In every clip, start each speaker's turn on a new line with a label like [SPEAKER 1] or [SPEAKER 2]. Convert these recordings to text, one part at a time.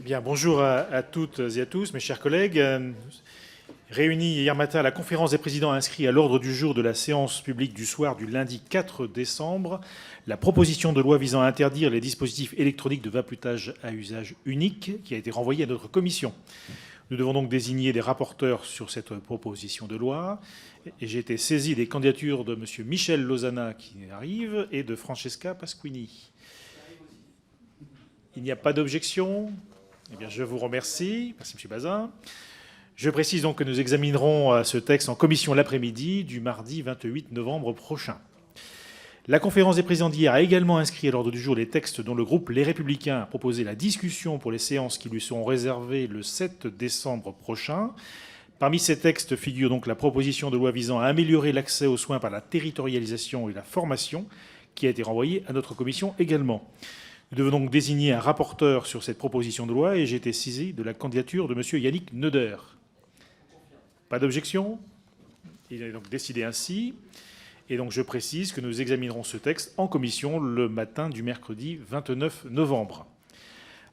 [SPEAKER 1] Bien, bonjour à toutes et à tous, mes chers collègues. Réunis hier matin, la conférence des présidents a inscrit à l'ordre du jour de la séance publique du soir du lundi 4 décembre la proposition de loi visant à interdire les dispositifs électroniques de vapotage à usage unique qui a été renvoyée à notre commission. Nous devons donc désigner des rapporteurs sur cette proposition de loi. Et j'ai été saisi des candidatures de M. Michel Lozana qui arrive et de Francesca Pasquini. Il n'y a pas d'objection ? Eh bien, je vous remercie. Merci, M. Bazin. Je précise donc que nous examinerons ce texte en commission l'après-midi du mardi 28 novembre prochain. La conférence des présidents d'hier a également inscrit à l'ordre du jour les textes dont le groupe Les Républicains a proposé la discussion pour les séances qui lui seront réservées le 7 décembre prochain. Parmi ces textes figure donc la proposition de loi visant à améliorer l'accès aux soins par la territorialisation et la formation, qui a été renvoyée à notre commission également. Nous devons donc désigner un rapporteur sur cette proposition de loi et j'ai été saisi de la candidature de M. Yannick Neuder. Pas d'objection ? Il est donc décidé ainsi. Et donc je précise que nous examinerons ce texte en commission le matin du mercredi 29 novembre.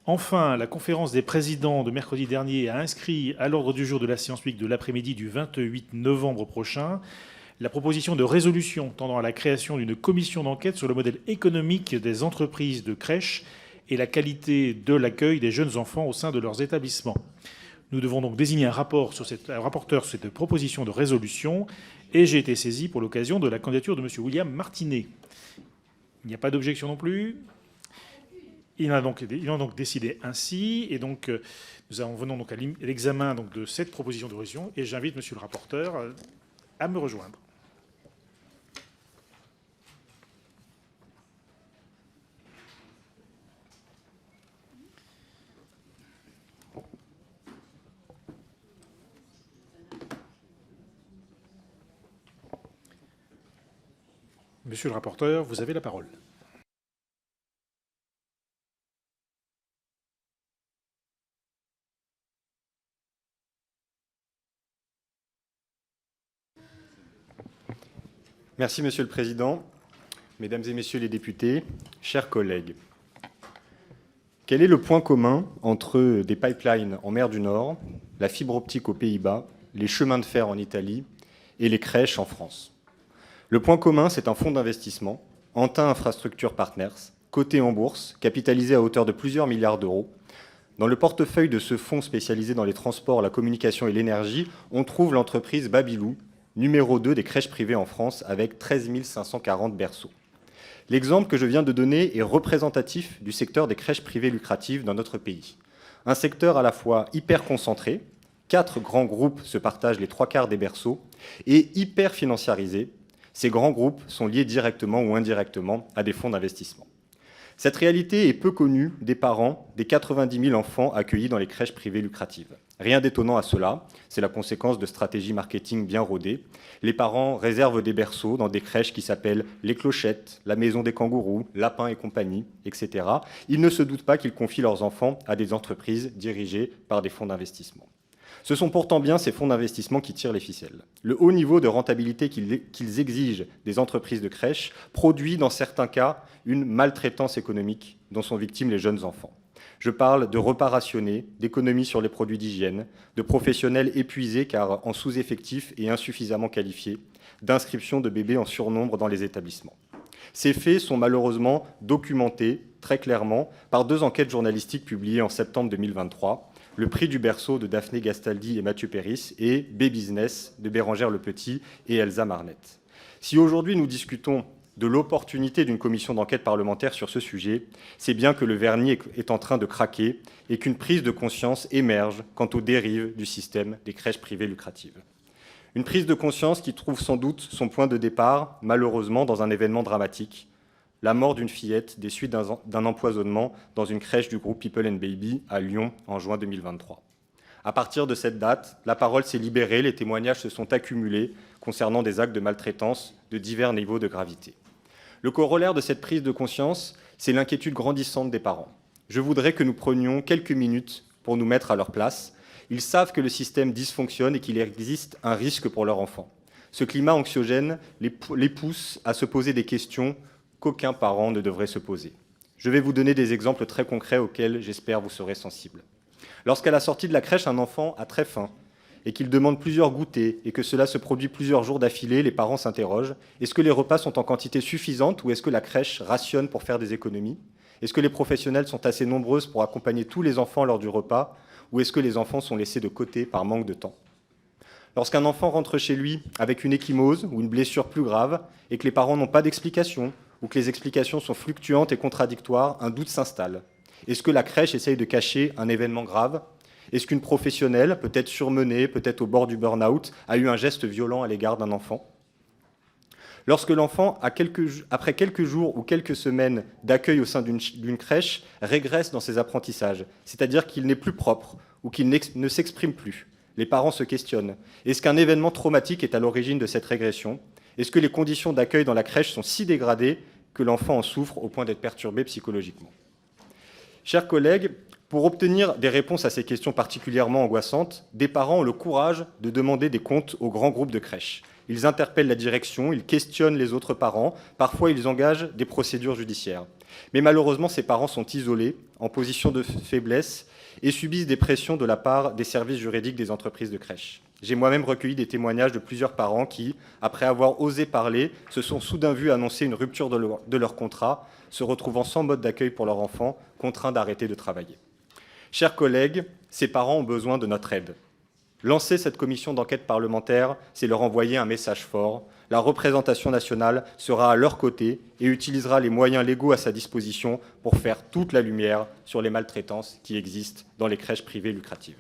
[SPEAKER 1] Enfin, la conférence des présidents de mercredi dernier a inscrit à l'ordre du jour de la séance publique de l'après-midi du 28 novembre prochain la proposition de résolution tendant à la création d'une commission d'enquête sur le modèle économique des entreprises de crèches et la qualité de l'accueil des jeunes enfants au sein de leurs établissements. Nous devons donc désigner un rapporteur sur cette proposition de résolution et j'ai été saisi pour l'occasion de la candidature de M. William Martinet. Il n'y a pas d'objection non plus. Il en a donc décidé ainsi et donc nous en venons donc à l'examen de cette proposition de résolution et j'invite M. le rapporteur à me rejoindre. Monsieur le rapporteur, vous avez la parole.
[SPEAKER 2] Merci Monsieur le Président, Mesdames et Messieurs les députés, chers collègues. Quel est le point commun entre des pipelines en mer du Nord, la fibre optique aux Pays-Bas, les chemins de fer en Italie et les crèches en France ? Le point commun, c'est un fonds d'investissement, Antin Infrastructure Partners, coté en bourse, capitalisé à hauteur de plusieurs milliards d'euros. Dans le portefeuille de ce fonds spécialisé dans les transports, la communication et l'énergie, on trouve l'entreprise Babylou, numéro 2 des crèches privées en France, avec 13 540 berceaux. L'exemple que je viens de donner est représentatif du secteur des crèches privées lucratives dans notre pays. Un secteur à la fois hyper concentré, 4 grands groupes se partagent les 3/4 des berceaux, et hyper financiarisé. Ces grands groupes sont liés directement ou indirectement à des fonds d'investissement. Cette réalité est peu connue des parents des 90 000 enfants accueillis dans les crèches privées lucratives. Rien d'étonnant à cela, c'est la conséquence de stratégies marketing bien rodées. Les parents réservent des berceaux dans des crèches qui s'appellent Les Clochettes, La Maison des Kangourous, Lapin et compagnie, etc. Ils ne se doutent pas qu'ils confient leurs enfants à des entreprises dirigées par des fonds d'investissement. Ce sont pourtant bien ces fonds d'investissement qui tirent les ficelles. Le haut niveau de rentabilité qu'ils exigent des entreprises de crèches produit dans certains cas une maltraitance économique dont sont victimes les jeunes enfants. Je parle de repas rationnés, d'économies sur les produits d'hygiène, de professionnels épuisés car en sous-effectif et insuffisamment qualifiés, d'inscription de bébés en surnombre dans les établissements. Ces faits sont malheureusement documentés très clairement par 2 enquêtes journalistiques publiées en septembre 2023, Le prix du berceau de Daphné Gastaldi et Mathieu Péris et B-Business de Bérangère Lepetit et Elsa Marnette. Si aujourd'hui nous discutons de l'opportunité d'une commission d'enquête parlementaire sur ce sujet, c'est bien que le vernis est en train de craquer et qu'une prise de conscience émerge quant aux dérives du système des crèches privées lucratives. Une prise de conscience qui trouve sans doute son point de départ, malheureusement, dans un événement dramatique, la mort d'une fillette des suites d'un empoisonnement dans une crèche du groupe People and Baby à Lyon en juin 2023. À partir de cette date, la parole s'est libérée, les témoignages se sont accumulés concernant des actes de maltraitance de divers niveaux de gravité. Le corollaire de cette prise de conscience, c'est l'inquiétude grandissante des parents. Je voudrais que nous prenions quelques minutes pour nous mettre à leur place. Ils savent que le système dysfonctionne et qu'il existe un risque pour leur enfant. Ce climat anxiogène les pousse à se poser des questions qu'aucun parent ne devrait se poser. Je vais vous donner des exemples très concrets auxquels j'espère vous serez sensibles. Lorsqu'à la sortie de la crèche, un enfant a très faim et qu'il demande plusieurs goûters et que cela se produit plusieurs jours d'affilée, les parents s'interrogent. Est-ce que les repas sont en quantité suffisante ou est-ce que la crèche rationne pour faire des économies? Est-ce que les professionnels sont assez nombreuses pour accompagner tous les enfants lors du repas ou est-ce que les enfants sont laissés de côté par manque de temps? Lorsqu'un enfant rentre chez lui avec une ecchymose ou une blessure plus grave et que les parents n'ont pas d'explication ou que les explications sont fluctuantes et contradictoires, un doute s'installe. Est-ce que la crèche essaye de cacher un événement grave? Est-ce qu'une professionnelle, peut-être surmenée, peut-être au bord du burn-out, a eu un geste violent à l'égard d'un enfant? Lorsque l'enfant, après quelques jours ou quelques semaines d'accueil au sein d'une crèche, régresse dans ses apprentissages, c'est-à-dire qu'il n'est plus propre ou qu'il ne s'exprime plus, les parents se questionnent. Est-ce qu'un événement traumatique est à l'origine de cette régression? Est-ce que les conditions d'accueil dans la crèche sont si dégradées que l'enfant en souffre au point d'être perturbé psychologiquement? Chers collègues, pour obtenir des réponses à ces questions particulièrement angoissantes, des parents ont le courage de demander des comptes aux grands groupes de crèches. Ils interpellent la direction, ils questionnent les autres parents, parfois ils engagent des procédures judiciaires. Mais malheureusement, ces parents sont isolés, en position de faiblesse, et subissent des pressions de la part des services juridiques des entreprises de crèche. J'ai moi-même recueilli des témoignages de plusieurs parents qui, après avoir osé parler, se sont soudain vus annoncer une rupture de leur contrat, se retrouvant sans mode d'accueil pour leur enfant, contraints d'arrêter de travailler. Chers collègues, ces parents ont besoin de notre aide. Lancer cette commission d'enquête parlementaire, c'est leur envoyer un message fort. La représentation nationale sera à leur côté et utilisera les moyens légaux à sa disposition pour faire toute la lumière sur les maltraitances qui existent dans les crèches privées lucratives.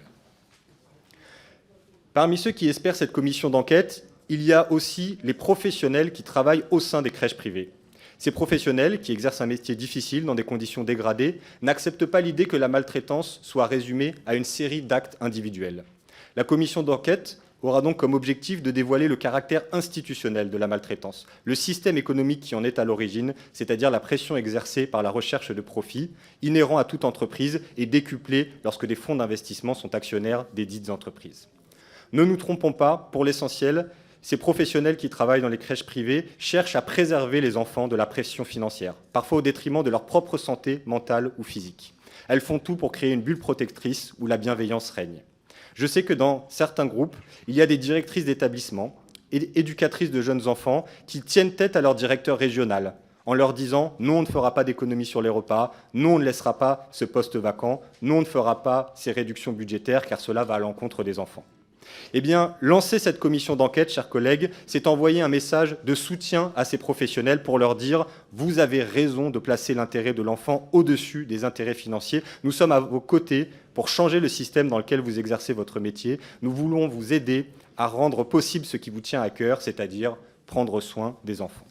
[SPEAKER 2] Parmi ceux qui espèrent cette commission d'enquête, il y a aussi les professionnels qui travaillent au sein des crèches privées. Ces professionnels, qui exercent un métier difficile dans des conditions dégradées, n'acceptent pas l'idée que la maltraitance soit résumée à une série d'actes individuels. La commission d'enquête aura donc comme objectif de dévoiler le caractère institutionnel de la maltraitance, le système économique qui en est à l'origine, c'est-à-dire la pression exercée par la recherche de profit, inhérent à toute entreprise et décuplée lorsque des fonds d'investissement sont actionnaires des dites entreprises. Ne nous trompons pas, pour l'essentiel, ces professionnels qui travaillent dans les crèches privées cherchent à préserver les enfants de la pression financière, parfois au détriment de leur propre santé mentale ou physique. Elles font tout pour créer une bulle protectrice où la bienveillance règne. Je sais que dans certains groupes, il y a des directrices d'établissement et éducatrices de jeunes enfants qui tiennent tête à leur directeur régional en leur disant « non, on ne fera pas d'économie sur les repas, non, on ne laissera pas ce poste vacant, non, on ne fera pas ces réductions budgétaires car cela va à l'encontre des enfants ». Eh bien, lancer cette commission d'enquête, chers collègues, c'est envoyer un message de soutien à ces professionnels pour leur dire « vous avez raison de placer l'intérêt de l'enfant au-dessus des intérêts financiers. Nous sommes à vos côtés pour changer le système dans lequel vous exercez votre métier. Nous voulons vous aider à rendre possible ce qui vous tient à cœur, c'est-à-dire prendre soin des enfants. »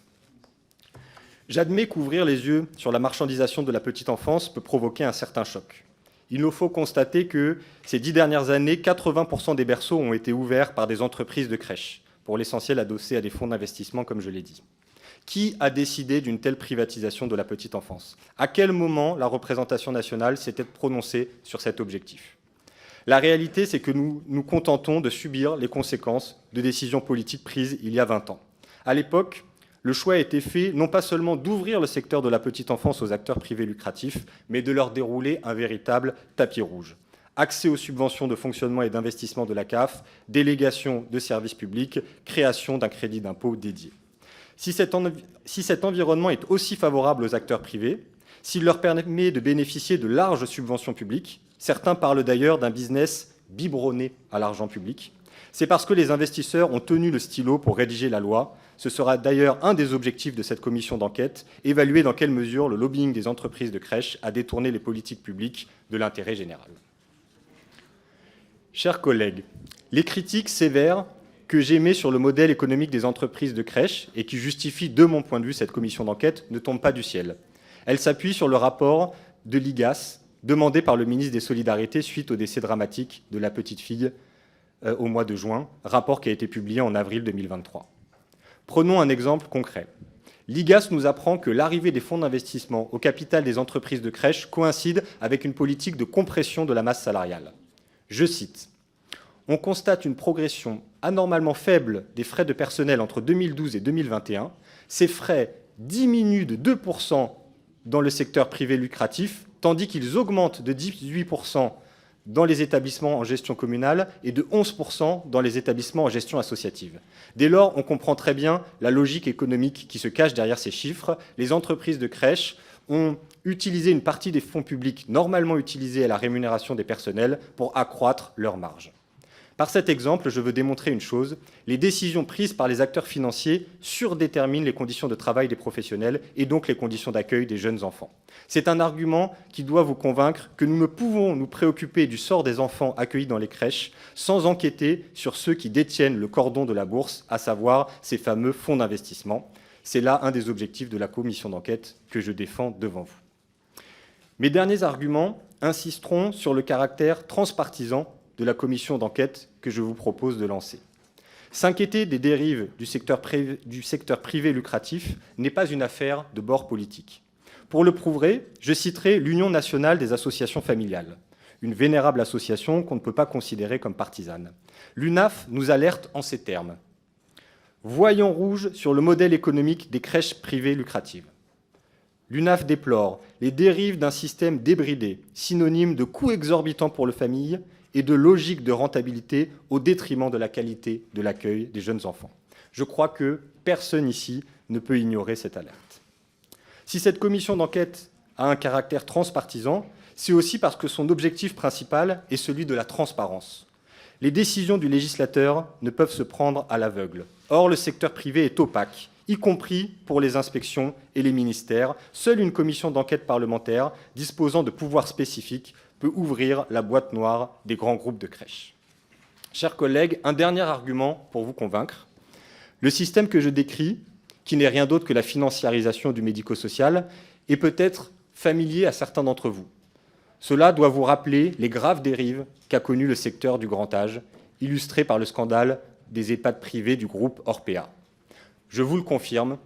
[SPEAKER 2] J'admets qu'ouvrir les yeux sur la marchandisation de la petite enfance peut provoquer un certain choc. Il nous faut constater que ces 10 dernières années, 80% des berceaux ont été ouverts par des entreprises de crèches, pour l'essentiel adossés à des fonds d'investissement, comme je l'ai dit. Qui a décidé d'une telle privatisation de la petite enfance? À quel moment la représentation nationale s'était prononcée sur cet objectif? La réalité, c'est que nous nous contentons de subir les conséquences de décisions politiques prises il y a 20 ans. À l'époque, le choix a été fait non pas seulement d'ouvrir le secteur de la petite enfance aux acteurs privés lucratifs, mais de leur dérouler un véritable tapis rouge. Accès aux subventions de fonctionnement et d'investissement de la CAF, délégation de services publics, création d'un crédit d'impôt dédié. Si cet environnement est aussi favorable aux acteurs privés, s'il leur permet de bénéficier de larges subventions publiques, certains parlent d'ailleurs d'un business biberonné à l'argent public, c'est parce que les investisseurs ont tenu le stylo pour rédiger la loi. Ce sera d'ailleurs un des objectifs de cette commission d'enquête, évaluer dans quelle mesure le lobbying des entreprises de crèches a détourné les politiques publiques de l'intérêt général. Chers collègues, les critiques sévères que j'émets sur le modèle économique des entreprises de crèches et qui justifient, de mon point de vue, cette commission d'enquête, ne tombent pas du ciel. Elles s'appuient sur le rapport de l'IGAS demandé par le ministre des Solidarités suite au décès dramatique de la petite fille au mois de juin, rapport qui a été publié en avril 2023. Prenons un exemple concret. L'IGAS nous apprend que l'arrivée des fonds d'investissement au capital des entreprises de crèches coïncide avec une politique de compression de la masse salariale. Je cite, « On constate une progression anormalement faible des frais de personnel entre 2012 et 2021. Ces frais diminuent de 2% dans le secteur privé lucratif, tandis qu'ils augmentent de 18% dans les établissements en gestion communale et de 11% dans les établissements en gestion associative. Dès lors, on comprend très bien la logique économique qui se cache derrière ces chiffres. Les entreprises de crèches ont utilisé une partie des fonds publics normalement utilisés à la rémunération des personnels pour accroître leurs marges. Par cet exemple, je veux démontrer une chose, les décisions prises par les acteurs financiers surdéterminent les conditions de travail des professionnels et donc les conditions d'accueil des jeunes enfants. C'est un argument qui doit vous convaincre que nous ne pouvons nous préoccuper du sort des enfants accueillis dans les crèches sans enquêter sur ceux qui détiennent le cordon de la bourse, à savoir ces fameux fonds d'investissement. C'est là un des objectifs de la commission d'enquête que je défends devant vous. Mes derniers arguments insisteront sur le caractère transpartisan de la commission d'enquête que je vous propose de lancer. S'inquiéter des dérives du secteur privé lucratif n'est pas une affaire de bord politique. Pour le prouver, je citerai l'Union nationale des associations familiales, une vénérable association qu'on ne peut pas considérer comme partisane. L'UNAF nous alerte en ces termes. Voyons rouge sur le modèle économique des crèches privées lucratives. L'UNAF déplore les dérives d'un système débridé, synonyme de coûts exorbitants pour les familles et de logique de rentabilité au détriment de la qualité de l'accueil des jeunes enfants. Je crois que personne ici ne peut ignorer cette alerte. Si cette commission d'enquête a un caractère transpartisan, c'est aussi parce que son objectif principal est celui de la transparence. Les décisions du législateur ne peuvent se prendre à l'aveugle. Or, le secteur privé est opaque, y compris pour les inspections et les ministères. Seule une commission d'enquête parlementaire disposant de pouvoirs spécifiques peut ouvrir la boîte noire des grands groupes de crèches. Chers collègues, un dernier argument pour vous convaincre. Le système que je décris, qui n'est rien d'autre que la financiarisation du médico-social, est peut-être familier à certains d'entre vous. Cela doit vous rappeler les graves dérives qu'a connues le secteur du grand âge, illustrées par le scandale des EHPAD privés du groupe Orpea. Je vous le confirme,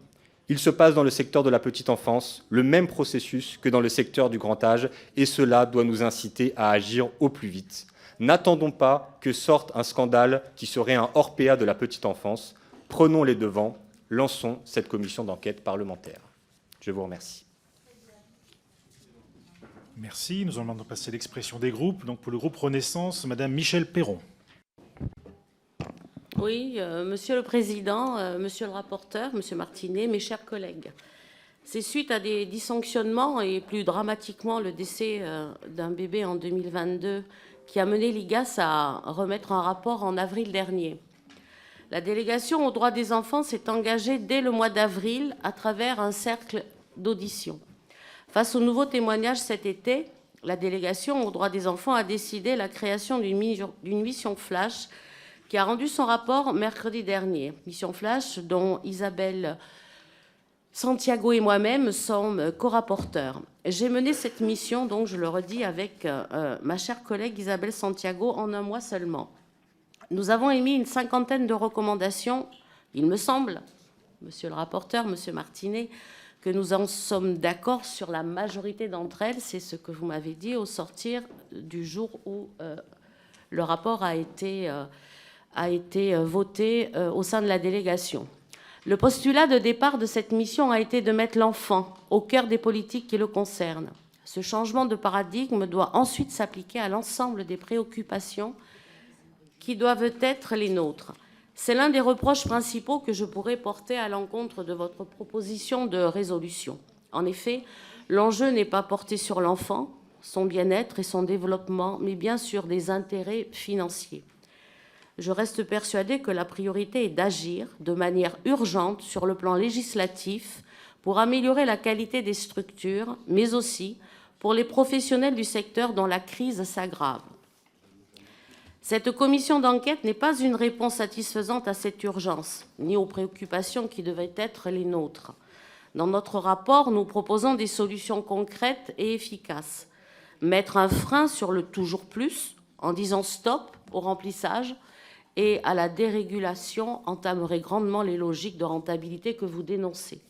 [SPEAKER 2] il se passe dans le secteur de la petite enfance le même processus que dans le secteur du grand âge, et cela doit nous inciter à agir au plus vite. N'attendons pas que sorte un scandale qui serait un Orpea de la petite enfance. Prenons les devants, lançons cette commission d'enquête parlementaire. Je vous remercie.
[SPEAKER 1] Merci. Nous allons maintenant passer à l'expression des groupes. Donc pour le groupe Renaissance, Madame Michèle Perron.
[SPEAKER 3] Oui, Monsieur le Président, Monsieur le rapporteur, Monsieur Martinet, mes chers collègues. C'est suite à des dysfonctionnements et plus dramatiquement le décès d'un bébé en 2022 qui a mené l'IGAS à remettre un rapport en avril dernier. La délégation aux droits des enfants s'est engagée dès le mois d'avril à travers un cercle d'audition. Face aux nouveaux témoignages cet été, la délégation aux droits des enfants a décidé la création d'une mission flash qui a rendu son rapport mercredi dernier. Mission flash dont Isabelle Santiago et moi-même sommes co-rapporteurs. J'ai mené cette mission, donc je le redis, avec ma chère collègue Isabelle Santiago en un mois seulement. Nous avons émis une 50aine de recommandations. Il me semble, Monsieur le rapporteur, Monsieur Martinet, que nous en sommes d'accord sur la majorité d'entre elles. C'est ce que vous m'avez dit au sortir du jour où le rapport a été voté au sein de la délégation. Le postulat de départ de cette mission a été de mettre l'enfant au cœur des politiques qui le concernent. Ce changement de paradigme doit ensuite s'appliquer à l'ensemble des préoccupations qui doivent être les nôtres. C'est l'un des reproches principaux que je pourrais porter à l'encontre de votre proposition de résolution. En effet, l'enjeu n'est pas porté sur l'enfant, son bien-être et son développement, mais bien sur des intérêts financiers. Je reste persuadée que la priorité est d'agir de manière urgente sur le plan législatif pour améliorer la qualité des structures, mais aussi pour les professionnels du secteur dont la crise s'aggrave. Cette commission d'enquête n'est pas une réponse satisfaisante à cette urgence, ni aux préoccupations qui devaient être les nôtres. Dans notre rapport, nous proposons des solutions concrètes et efficaces. Mettre un frein sur le toujours plus, en disant stop au remplissage et à la dérégulation, entamerait grandement les logiques de rentabilité que vous dénoncez.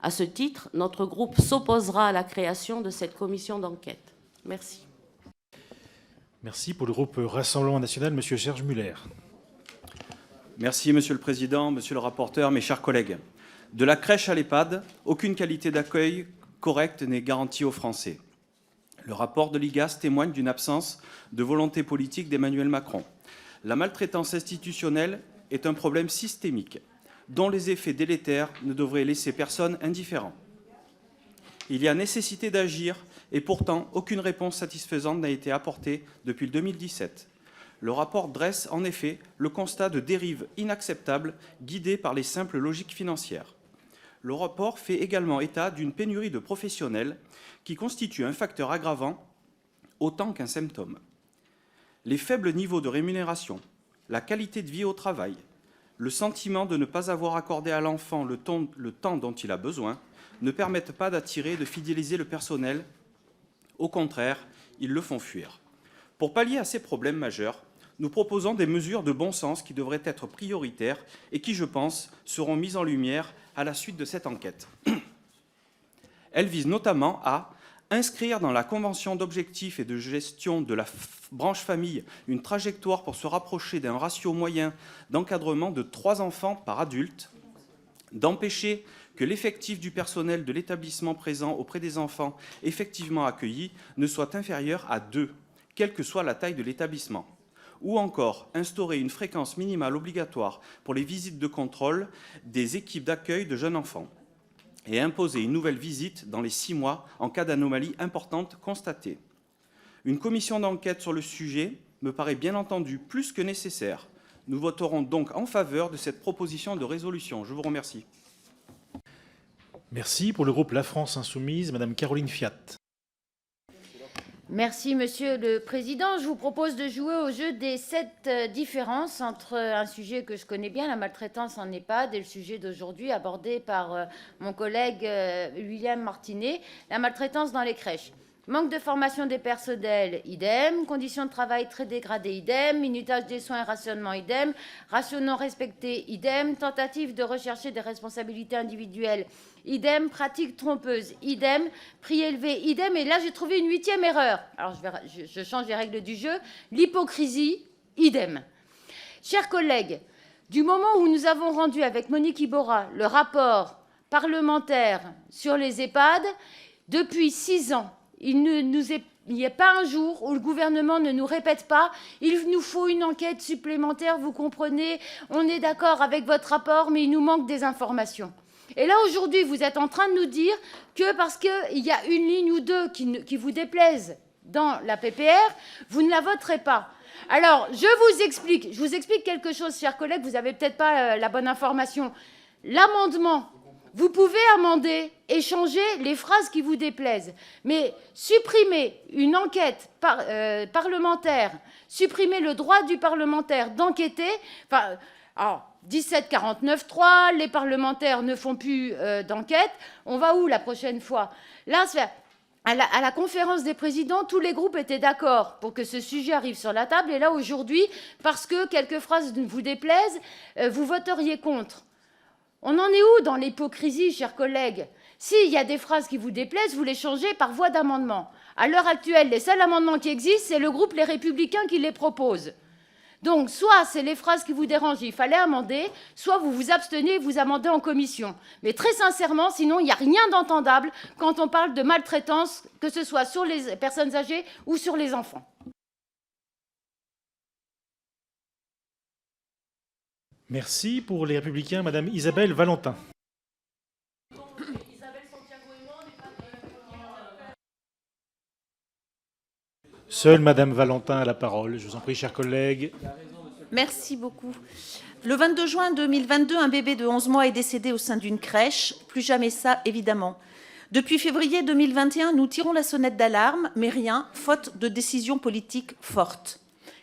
[SPEAKER 3] À ce titre, notre groupe s'opposera à la création de cette commission d'enquête. Merci.
[SPEAKER 1] Merci. Pour le groupe Rassemblement national, Monsieur Serge Muller.
[SPEAKER 4] Merci, Monsieur le Président, Monsieur le rapporteur, mes chers collègues. De la crèche à l'EHPAD, aucune qualité d'accueil correcte n'est garantie aux Français. Le rapport de l'IGAS témoigne d'une absence de volonté politique d'Emmanuel Macron. La maltraitance institutionnelle est un problème systémique, dont les effets délétères ne devraient laisser personne indifférent. Il y a nécessité d'agir, et pourtant, aucune réponse satisfaisante n'a été apportée depuis 2017. Le rapport dresse en effet le constat de dérives inacceptables guidées par les simples logiques financières. Le rapport fait également état d'une pénurie de professionnels qui constitue un facteur aggravant autant qu'un symptôme. Les faibles niveaux de rémunération, la qualité de vie au travail, le sentiment de ne pas avoir accordé à l'enfant le temps dont il a besoin ne permettent pas d'attirer et de fidéliser le personnel. Au contraire, ils le font fuir. Pour pallier à ces problèmes majeurs, nous proposons des mesures de bon sens qui devraient être prioritaires et qui, je pense, seront mises en lumière à la suite de cette enquête. Elles visent notamment à inscrire dans la convention d'objectifs et de gestion de la branche famille une trajectoire pour se rapprocher d'un ratio moyen d'encadrement de 3 enfants par adulte, d'empêcher que l'effectif du personnel de l'établissement présent auprès des enfants effectivement accueillis ne soit inférieur à 2, quelle que soit la taille de l'établissement, ou encore instaurer une fréquence minimale obligatoire pour les visites de contrôle des équipes d'accueil de jeunes enfants, et imposer une nouvelle visite dans les 6 mois en cas d'anomalie importante constatée. Une commission d'enquête sur le sujet me paraît bien entendu plus que nécessaire. Nous voterons donc en faveur de cette proposition de résolution. Je vous remercie.
[SPEAKER 1] Merci. Pour le groupe La France Insoumise, Madame Caroline Fiat.
[SPEAKER 5] Merci, Monsieur le Président. Je vous propose de jouer au jeu des 7 différences entre un sujet que je connais bien, la maltraitance en EHPAD, et le sujet d'aujourd'hui abordé par mon collègue William Martinet, la maltraitance dans les crèches. Manque de formation des personnels, idem. Conditions de travail très dégradées, idem. Minutage des soins et rationnement, idem. Ratio non respecté, idem. Tentative de rechercher des responsabilités individuelles, idem. Pratique trompeuse, idem. Prix élevé, idem. Et là, j'ai trouvé une 8e erreur. Alors, je change les règles du jeu. L'hypocrisie, idem. Chers collègues, du moment où nous avons rendu avec Monique Iborra le rapport parlementaire sur les EHPAD, depuis 6 ans, il n'y a pas un jour où le gouvernement ne nous répète pas « il nous faut une enquête supplémentaire, vous comprenez, on est d'accord avec votre rapport, mais il nous manque des informations ». Et là, aujourd'hui, vous êtes en train de nous dire que parce qu'il y a une ligne ou deux qui vous déplaisent dans la PPR, vous ne la voterez pas. Alors, je vous explique quelque chose, chers collègues, vous n'avez peut-être pas la bonne information. L'amendement, vous pouvez amender et changer les phrases qui vous déplaisent, mais supprimer une enquête parlementaire, supprimer le droit du parlementaire d'enquêter, alors 1749.3, les parlementaires ne font plus d'enquête, on va où la prochaine fois? Là, à la conférence des présidents, tous les groupes étaient d'accord pour que ce sujet arrive sur la table, et là, aujourd'hui, parce que quelques phrases vous déplaisent, vous voteriez contre. On en est où dans l'hypocrisie, chers collègues? S'il y a des phrases qui vous déplaisent, vous les changez par voie d'amendement. À l'heure actuelle, les seuls amendements qui existent, c'est le groupe Les Républicains qui les propose. Donc, soit c'est les phrases qui vous dérangent, il fallait amender, soit vous vous abstenez et vous amendez en commission. Mais très sincèrement, sinon, il n'y a rien d'entendable quand on parle de maltraitance, que ce soit sur les personnes âgées ou sur les enfants.
[SPEAKER 1] Merci. Pour les Républicains, Madame Isabelle Valentin. Seule Madame Valentin a la parole. Je vous en prie, chers collègues.
[SPEAKER 6] Merci beaucoup. Le 22 juin 2022, un bébé de 11 mois est décédé au sein d'une crèche. Plus jamais ça, évidemment. Depuis février 2021, nous tirons la sonnette d'alarme, mais rien, faute de décisions politiques fortes.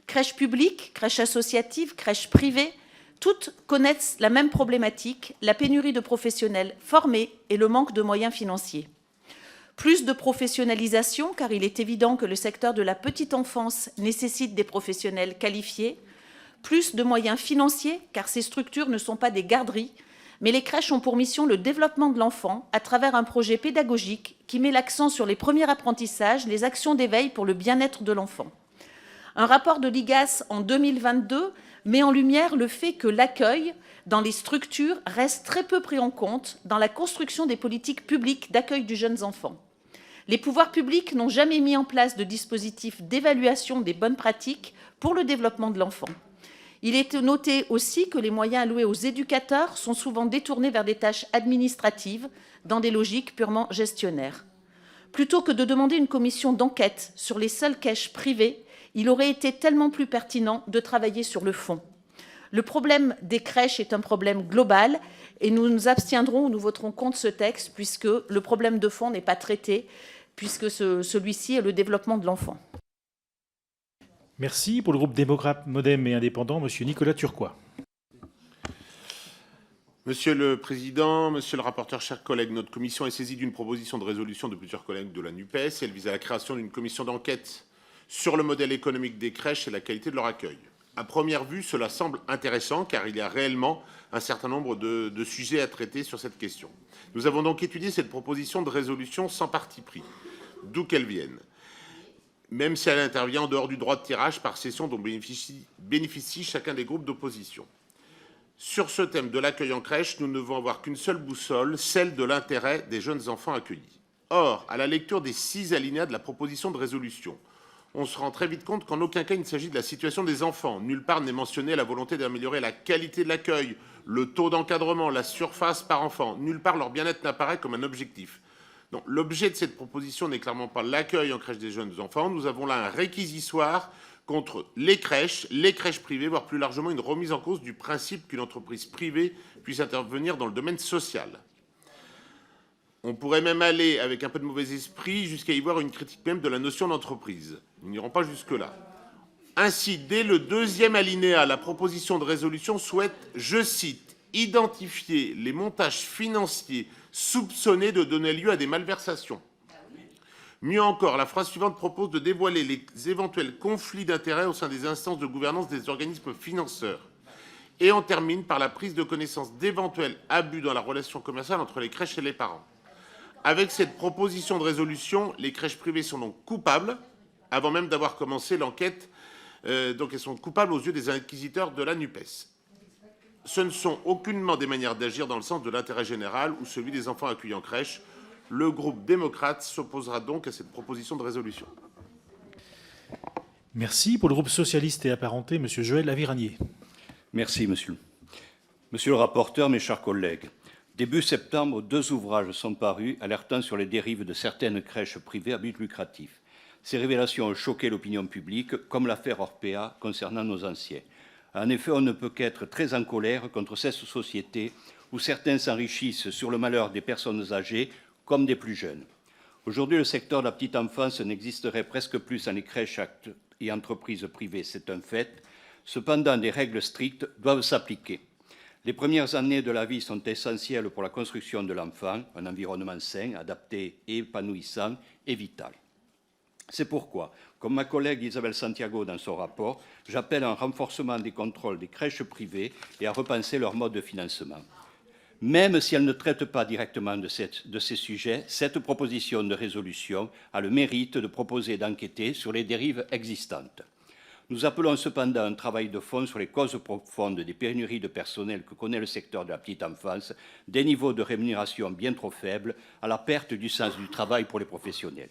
[SPEAKER 6] Crèche publique, crèche associative, crèche privée, toutes connaissent la même problématique, la pénurie de professionnels formés et le manque de moyens financiers. Plus de professionnalisation, car il est évident que le secteur de la petite enfance nécessite des professionnels qualifiés. Plus de moyens financiers, car ces structures ne sont pas des garderies, mais les crèches ont pour mission le développement de l'enfant à travers un projet pédagogique qui met l'accent sur les premiers apprentissages, les actions d'éveil pour le bien-être de l'enfant. Un rapport de l'IGAS en 2022 met en lumière le fait que l'accueil dans les structures reste très peu pris en compte dans la construction des politiques publiques d'accueil du jeune enfant. Les pouvoirs publics n'ont jamais mis en place de dispositif d'évaluation des bonnes pratiques pour le développement de l'enfant. Il est noté aussi que les moyens alloués aux éducateurs sont souvent détournés vers des tâches administratives dans des logiques purement gestionnaires. Plutôt que de demander une commission d'enquête sur les seules crèches privées, il aurait été tellement plus pertinent de travailler sur le fond. Le problème des crèches est un problème global et nous nous abstiendrons ou nous voterons contre ce texte puisque le problème de fond n'est pas traité, puisque celui-ci est le développement de l'enfant.
[SPEAKER 1] Merci. Pour le groupe démocrate, modem et indépendant, Monsieur Nicolas Turquois.
[SPEAKER 7] Monsieur le Président, Monsieur le rapporteur, chers collègues, notre commission est saisie d'une proposition de résolution de plusieurs collègues de la NUPES. Elle vise à la création d'une commission d'enquête sur le modèle économique des crèches et la qualité de leur accueil. À première vue, cela semble intéressant car il y a réellement un certain nombre de sujets à traiter sur cette question. Nous avons donc étudié cette proposition de résolution sans parti pris, d'où qu'elle vienne, même si elle intervient en dehors du droit de tirage par session dont bénéficie chacun des groupes d'opposition. Sur ce thème de l'accueil en crèche, nous ne devons avoir qu'une seule boussole, celle de l'intérêt des jeunes enfants accueillis. Or, à la lecture des 6 alinéas de la proposition de résolution, on se rend très vite compte qu'en aucun cas il ne s'agit de la situation des enfants. Nulle part n'est mentionné la volonté d'améliorer la qualité de l'accueil, le taux d'encadrement, la surface par enfant. Nulle part leur bien-être n'apparaît comme un objectif. L'objet de cette proposition n'est clairement pas l'accueil en crèche des jeunes enfants. Nous avons là un réquisitoire contre les crèches privées, voire plus largement une remise en cause du principe qu'une entreprise privée puisse intervenir dans le domaine social. On pourrait même aller, avec un peu de mauvais esprit, jusqu'à y voir une critique même de la notion d'entreprise. Nous n'irons pas jusque-là. Ainsi, dès le 2e alinéa, la proposition de résolution souhaite, je cite, « identifier les montages financiers soupçonnés de donner lieu à des malversations ». Mieux encore, la phrase suivante propose de dévoiler les éventuels conflits d'intérêts au sein des instances de gouvernance des organismes financeurs. Et on termine par la prise de connaissance d'éventuels abus dans la relation commerciale entre les crèches et les parents. Avec cette proposition de résolution, les crèches privées sont donc coupables, avant même d'avoir commencé l'enquête, donc elles sont coupables aux yeux des inquisiteurs de la NUPES. Ce ne sont aucunement des manières d'agir dans le sens de l'intérêt général ou celui des enfants accueillis en crèche. Le groupe démocrate s'opposera donc à cette proposition de résolution.
[SPEAKER 1] Merci. Pour le groupe socialiste et apparenté, Monsieur Joël Aviragné.
[SPEAKER 8] Merci, monsieur. Monsieur le rapporteur, mes chers collègues, début septembre, 2 ouvrages sont parus alertant sur les dérives de certaines crèches privées à but lucratif. Ces révélations ont choqué l'opinion publique, comme l'affaire Orpea concernant nos anciens. En effet, on ne peut qu'être très en colère contre cette société où certains s'enrichissent sur le malheur des personnes âgées comme des plus jeunes. Aujourd'hui, le secteur de la petite enfance n'existerait presque plus dans les crèches et entreprises privées, c'est un fait. Cependant, des règles strictes doivent s'appliquer. Les premières années de la vie sont essentielles pour la construction de l'enfant, un environnement sain, adapté et épanouissant est vital. C'est pourquoi, comme ma collègue Isabelle Santiago dans son rapport, j'appelle à un renforcement des contrôles des crèches privées et à repenser leur mode de financement. Même si elle ne traite pas directement de ces sujets, cette proposition de résolution a le mérite de proposer d'enquêter sur les dérives existantes. Nous appelons cependant un travail de fond sur les causes profondes des pénuries de personnel que connaît le secteur de la petite enfance, des niveaux de rémunération bien trop faibles, à la perte du sens du travail pour les professionnels.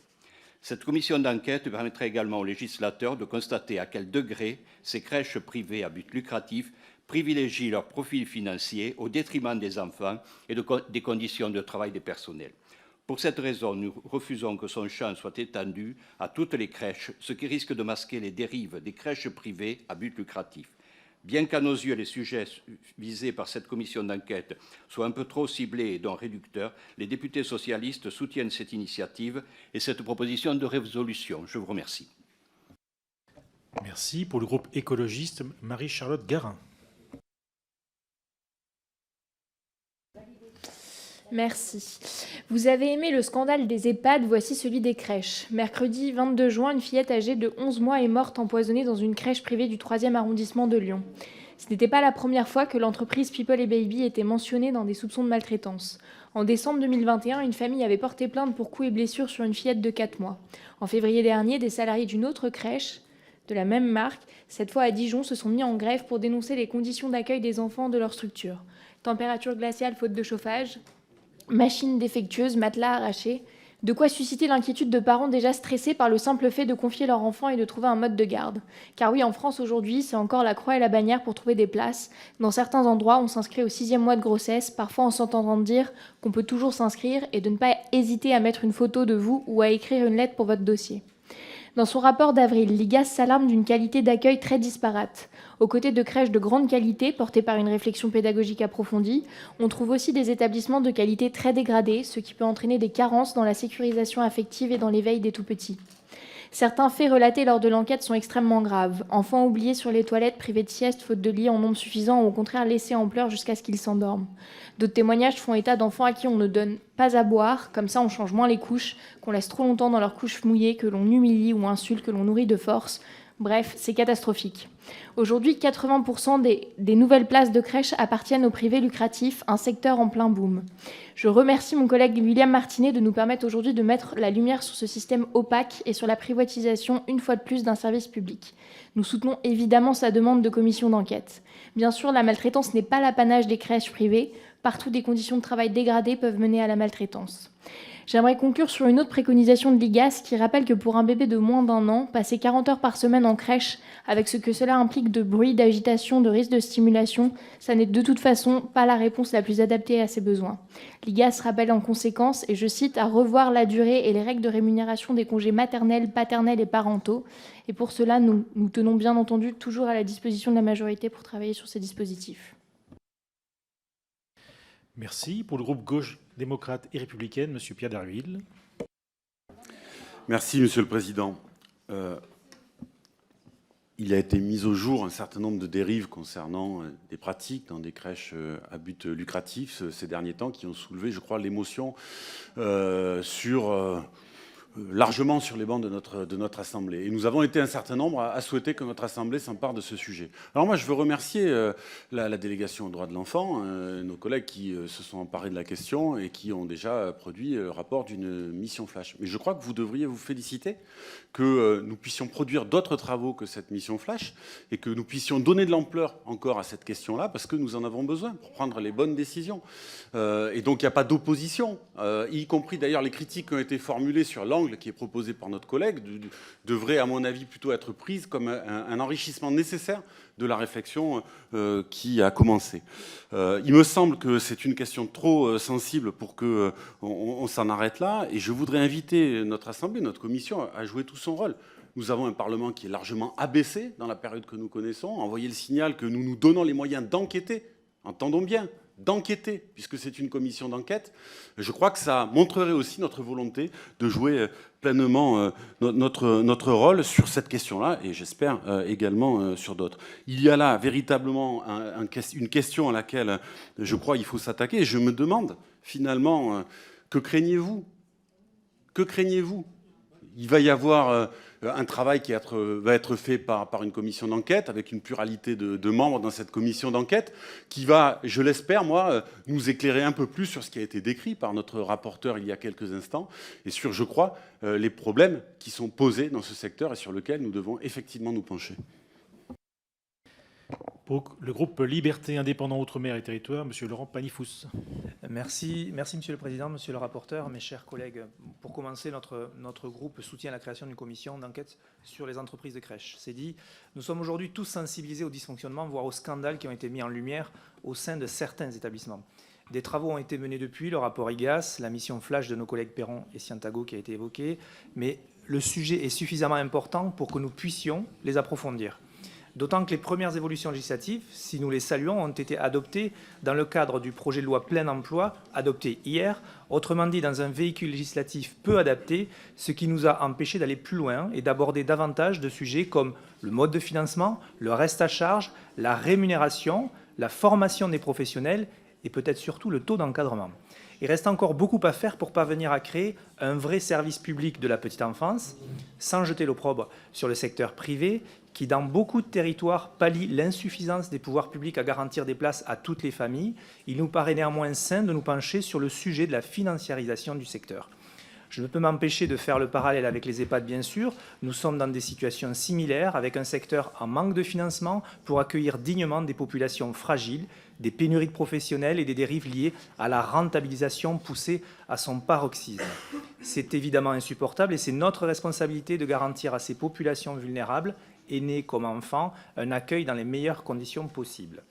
[SPEAKER 8] Cette commission d'enquête permettrait également aux législateurs de constater à quel degré ces crèches privées à but lucratif privilégient leur profil financier au détriment des enfants et des conditions de travail des personnels. Pour cette raison, nous refusons que son champ soit étendu à toutes les crèches, ce qui risque de masquer les dérives des crèches privées à but lucratif. Bien qu'à nos yeux, les sujets visés par cette commission d'enquête soient un peu trop ciblés et donc réducteurs, les députés socialistes soutiennent cette initiative et cette proposition de résolution. Je vous remercie.
[SPEAKER 1] Merci. Pour le groupe écologiste, Marie-Charlotte Garin.
[SPEAKER 9] Merci. Vous avez aimé le scandale des EHPAD, voici celui des crèches. Mercredi 22 juin, une fillette âgée de 11 mois est morte empoisonnée dans une crèche privée du 3e arrondissement de Lyon. Ce n'était pas la première fois que l'entreprise People & Baby était mentionnée dans des soupçons de maltraitance. En décembre 2021, une famille avait porté plainte pour coups et blessures sur une fillette de 4 mois. En février dernier, des salariés d'une autre crèche de la même marque, cette fois à Dijon, se sont mis en grève pour dénoncer les conditions d'accueil des enfants de leur structure. Température glaciale faute de chauffage, machines défectueuses, matelas arrachés. De quoi susciter l'inquiétude de parents déjà stressés par le simple fait de confier leur enfant et de trouver un mode de garde. Car oui, en France aujourd'hui, c'est encore la croix et la bannière pour trouver des places. Dans certains endroits, on s'inscrit au 6e mois de grossesse, parfois en s'entendant dire qu'on peut toujours s'inscrire et de ne pas hésiter à mettre une photo de vous ou à écrire une lettre pour votre dossier. Dans son rapport d'avril, l'IGAS s'alarme d'une qualité d'accueil très disparate. Aux côtés de crèches de grande qualité, portées par une réflexion pédagogique approfondie, on trouve aussi des établissements de qualité très dégradés, ce qui peut entraîner des carences dans la sécurisation affective et dans l'éveil des tout-petits. Certains faits relatés lors de l'enquête sont extrêmement graves. Enfants oubliés sur les toilettes, privés de sieste, faute de lit en nombre suffisant ou au contraire laissés en pleurs jusqu'à ce qu'ils s'endorment. D'autres témoignages font état d'enfants à qui on ne donne pas à boire, comme ça on change moins les couches, qu'on laisse trop longtemps dans leurs couches mouillées, que l'on humilie ou insulte, que l'on nourrit de force. Bref, c'est catastrophique. Aujourd'hui, 80% des nouvelles places de crèche appartiennent au privé lucratif, un secteur en plein boom. Je remercie mon collègue William Martinet de nous permettre aujourd'hui de mettre la lumière sur ce système opaque et sur la privatisation, une fois de plus, d'un service public. Nous soutenons évidemment sa demande de commission d'enquête. Bien sûr, la maltraitance n'est pas l'apanage des crèches privées. Partout, des conditions de travail dégradées peuvent mener à la maltraitance. J'aimerais conclure sur une autre préconisation de l'IGAS qui rappelle que pour un bébé de moins d'1 an, passer 40 heures par semaine en crèche, avec ce que cela implique de bruit, d'agitation, de risque de stimulation, ça n'est de toute façon pas la réponse la plus adaptée à ses besoins. L'IGAS rappelle en conséquence, et je cite, à revoir la durée et les règles de rémunération des congés maternels, paternels et parentaux. Et pour cela, nous tenons bien entendu toujours à la disposition de la majorité pour travailler sur ces dispositifs.
[SPEAKER 1] Merci. Pour le groupe Gauche démocrate et républicaine, M. Pierre Dharréville.
[SPEAKER 10] Merci, Monsieur le Président. Il a été mis au jour un certain nombre de dérives concernant des pratiques dans des crèches à but lucratif ces derniers temps qui ont soulevé, je crois, l'émotion largement sur les bancs de notre Assemblée. Et nous avons été un certain nombre à souhaiter que notre Assemblée s'empare de ce sujet. Alors moi, je veux remercier la délégation aux droits de l'enfant, nos collègues qui se sont emparés de la question et qui ont déjà produit le rapport d'une mission flash. Mais je crois que vous devriez vous féliciter que nous puissions produire d'autres travaux que cette mission flash et que nous puissions donner de l'ampleur encore à cette question-là parce que nous en avons besoin pour prendre les bonnes décisions. Et donc, il n'y a pas d'opposition, y compris d'ailleurs les critiques qui ont été formulées sur l'angle qui est proposé par notre collègue devrait, à mon avis, plutôt être prise comme un enrichissement nécessaire de la réflexion qui a commencé. Il me semble que c'est une question trop sensible pour qu'on s'en arrête là, et je voudrais inviter notre Assemblée, notre commission, à jouer tout son rôle. Nous avons un Parlement qui est largement abaissé dans la période que nous connaissons, envoyer le signal que nous nous donnons les moyens d'enquêter, entendons bien, d'enquêter, puisque c'est une commission d'enquête, je crois que ça montrerait aussi notre volonté de jouer pleinement notre rôle sur cette question-là, et j'espère également sur d'autres. Il y a là véritablement une question à laquelle je crois il faut s'attaquer, et je me demande finalement, que craignez-vous ? Que craignez-vous ? Il va y avoir un travail qui va être fait par une commission d'enquête, avec une pluralité de membres dans cette commission d'enquête, qui va, je l'espère, moi, nous éclairer un peu plus sur ce qui a été décrit par notre rapporteur il y a quelques instants, et sur, je crois, les problèmes qui sont posés dans ce secteur et sur lesquels nous devons effectivement nous pencher.
[SPEAKER 1] Pour le groupe Liberté, Indépendants, Outre-mer et Territoires, M. Laurent Panifous.
[SPEAKER 11] Merci, Monsieur le Président, Monsieur le rapporteur, mes chers collègues. Pour commencer, notre groupe soutient la création d'une commission d'enquête sur les entreprises de crèche. C'est dit, nous sommes aujourd'hui tous sensibilisés aux dysfonctionnements, voire aux scandales qui ont été mis en lumière au sein de certains établissements. Des travaux ont été menés depuis, le rapport IGAS, la mission flash de nos collègues Perron et Siantago qui a été évoquée, mais le sujet est suffisamment important pour que nous puissions les approfondir. D'autant que les premières évolutions législatives, si nous les saluons, ont été adoptées dans le cadre du projet de loi plein emploi, adopté hier, autrement dit dans un véhicule législatif peu adapté, ce qui nous a empêchés d'aller plus loin et d'aborder davantage de sujets comme le mode de financement, le reste à charge, la rémunération, la formation des professionnels et peut-être surtout le taux d'encadrement. Il reste encore beaucoup à faire pour parvenir à créer un vrai service public de la petite enfance, sans jeter l'opprobre sur le secteur privé, qui, dans beaucoup de territoires, pallie l'insuffisance des pouvoirs publics à garantir des places à toutes les familles. Il nous paraît néanmoins sain de nous pencher sur le sujet de la financiarisation du secteur. Je ne peux m'empêcher de faire le parallèle avec les EHPAD, bien sûr. Nous sommes dans des situations similaires, avec un secteur en manque de financement pour accueillir dignement des populations fragiles, des pénuries de professionnels et des dérives liées à la rentabilisation poussée à son paroxysme. C'est évidemment insupportable et c'est notre responsabilité de garantir à ces populations vulnérables, aînés comme enfants, un accueil dans les meilleures conditions possibles.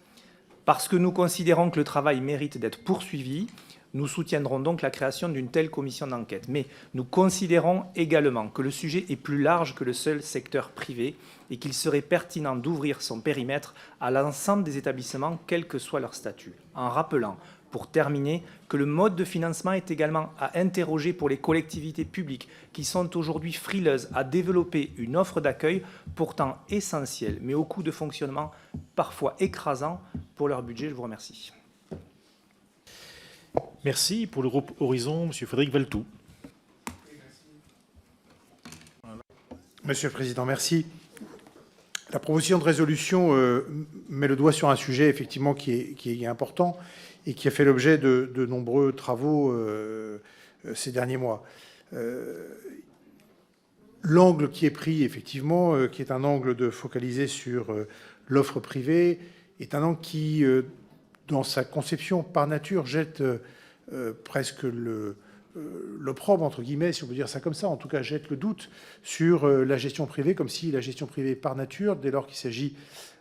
[SPEAKER 11] Parce que nous considérons que le travail mérite d'être poursuivi, nous soutiendrons donc la création d'une telle commission d'enquête. Mais nous considérons également que le sujet est plus large que le seul secteur privé et qu'il serait pertinent d'ouvrir son périmètre à l'ensemble des établissements, quel que soit leur statut. En rappelant, pour terminer, que le mode de financement est également à interroger pour les collectivités publiques qui sont aujourd'hui frileuses à développer une offre d'accueil pourtant essentielle, mais au coût de fonctionnement parfois écrasant pour leur budget. Je vous remercie.
[SPEAKER 1] Merci. Pour le groupe Horizon, M. Frédéric Valletoux.
[SPEAKER 12] Monsieur le Président, merci. La proposition de résolution met le doigt sur un sujet effectivement qui est important et qui a fait l'objet de nombreux travaux ces derniers mois. L'angle qui est pris, effectivement, qui est un angle de focaliser sur l'offre privée, est un angle qui, dans sa conception par nature, jette presque l'opprobre, entre guillemets, si on peut dire ça comme ça, en tout cas jette le doute sur la gestion privée, comme si la gestion privée par nature, dès lors qu'il s'agit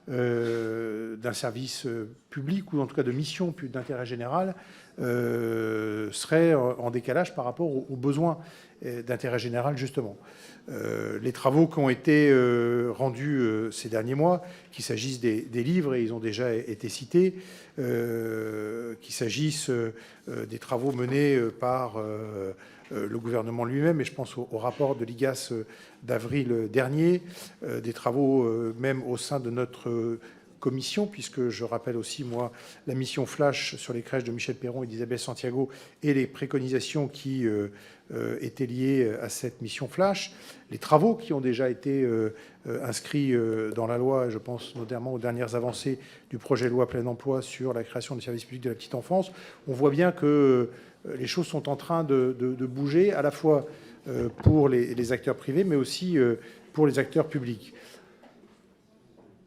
[SPEAKER 12] d'un service public ou en tout cas de mission d'intérêt général, serait en décalage par rapport aux besoins d'intérêt général, justement. Les travaux qui ont été rendus ces derniers mois, qu'il s'agisse des livres, et ils ont déjà été cités, qu'il s'agisse des travaux menés par le gouvernement lui-même, et je pense au rapport de l'IGAS d'avril dernier, des travaux même au sein de notre commission, puisque je rappelle aussi, moi, la mission Flash sur les crèches de Michel Perron et d'Isabelle Santiago et les préconisations qui étaient liées à cette mission Flash, les travaux qui ont déjà été inscrits dans la loi, je pense notamment aux dernières avancées du projet de loi plein emploi sur la création du service public de la petite enfance. On voit bien que les choses sont en train de bouger, à la fois pour les acteurs privés, mais aussi pour les acteurs publics.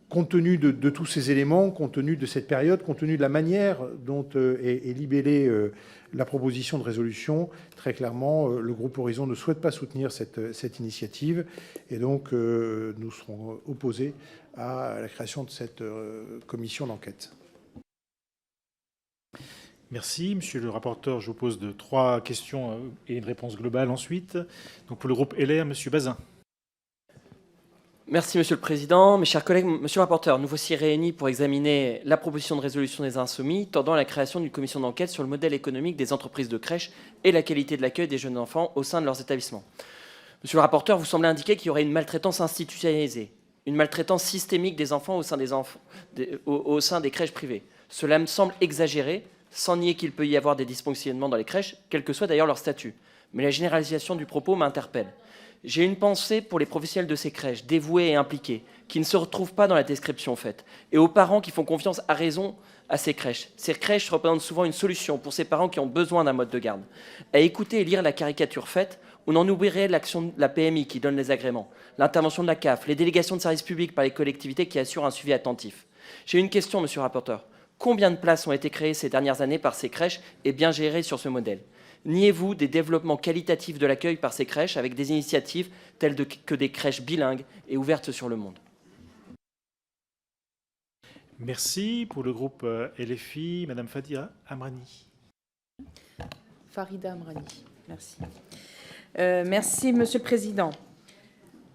[SPEAKER 12] Compte tenu de tous ces éléments, compte tenu de cette période, compte tenu de la manière dont est libellée la proposition de résolution, très clairement, le groupe Horizon ne souhaite pas soutenir cette initiative, et donc nous serons opposés à la création de cette commission d'enquête.
[SPEAKER 1] Merci. Monsieur le rapporteur, je vous pose 3 questions et une réponse globale ensuite. Donc pour le groupe LR, Monsieur Bazin.
[SPEAKER 13] Merci Monsieur le Président. Mes chers collègues, Monsieur le rapporteur, nous voici réunis pour examiner la proposition de résolution des Insoumis tendant à la création d'une commission d'enquête sur le modèle économique des entreprises de crèche et la qualité de l'accueil des jeunes enfants au sein de leurs établissements. Monsieur le rapporteur, vous semblez indiquer qu'il y aurait une maltraitance institutionnalisée, une maltraitance systémique des enfants au sein des crèches privées. Cela me semble exagéré, sans nier qu'il peut y avoir des dysfonctionnements dans les crèches, quel que soit d'ailleurs leur statut. Mais la généralisation du propos m'interpelle. J'ai une pensée pour les professionnels de ces crèches, dévoués et impliqués, qui ne se retrouvent pas dans la description faite, et aux parents qui font confiance à raison à ces crèches. Ces crèches représentent souvent une solution pour ces parents qui ont besoin d'un mode de garde. À écouter et lire la caricature faite, on en oublierait l'action de la PMI qui donne les agréments, l'intervention de la CAF, les délégations de services publics par les collectivités qui assurent un suivi attentif. J'ai une question, monsieur le rapporteur. Combien de places ont été créées ces dernières années par ces crèches et bien gérées sur ce modèle ? Niez-vous des développements qualitatifs de l'accueil par ces crèches avec des initiatives telles que des crèches bilingues et ouvertes sur le monde ?
[SPEAKER 1] Merci. Pour le groupe LFI, Madame Fadila Amrani.
[SPEAKER 14] Farida Amrani, merci. Merci, Monsieur le Président.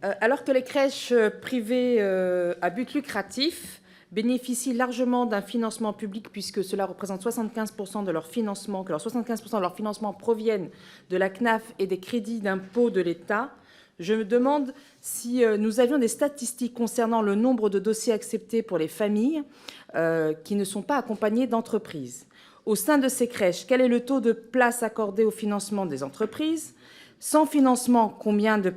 [SPEAKER 14] Alors que les crèches privées à but lucratif bénéficient largement d'un financement public, puisque cela représente 75% de leur financement, que leurs 75% de leur financement proviennent de la CNAF et des crédits d'impôt de l'État, je me demande si nous avions des statistiques concernant le nombre de dossiers acceptés pour les familles qui ne sont pas accompagnées d'entreprises. Au sein de ces crèches, quel est le taux de place accordé au financement des entreprises ? Sans financement, combien de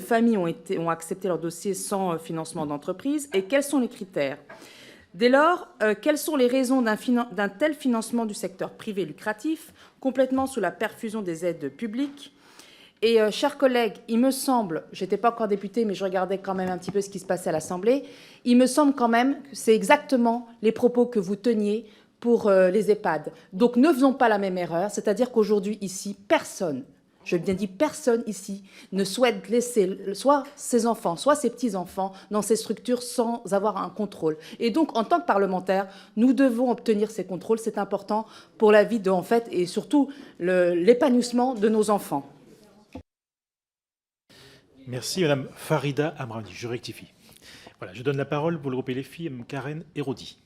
[SPEAKER 14] familles ont accepté leur dossier sans financement d'entreprise et quels sont les critères ? Dès lors, quelles sont les raisons d'un tel financement du secteur privé lucratif, complètement sous la perfusion des aides publiques ? Et chers collègues, il me semble, j'étais pas encore députée, mais je regardais quand même un petit peu ce qui se passait à l'Assemblée, il me semble quand même que c'est exactement les propos que vous teniez pour les EHPAD. Donc ne faisons pas la même erreur, c'est-à-dire qu'aujourd'hui, ici, personne, je bien dis personne ici, ne souhaite laisser soit ses enfants, soit ses petits-enfants dans ces structures sans avoir un contrôle. Et donc, en tant que parlementaires, nous devons obtenir ces contrôles. C'est important pour la vie en fait, et surtout l'épanouissement de nos enfants.
[SPEAKER 1] Merci, Madame Farida Amrani. Je rectifie. Voilà, je donne la parole pour le groupe LFI à Mme Karen Hérodi.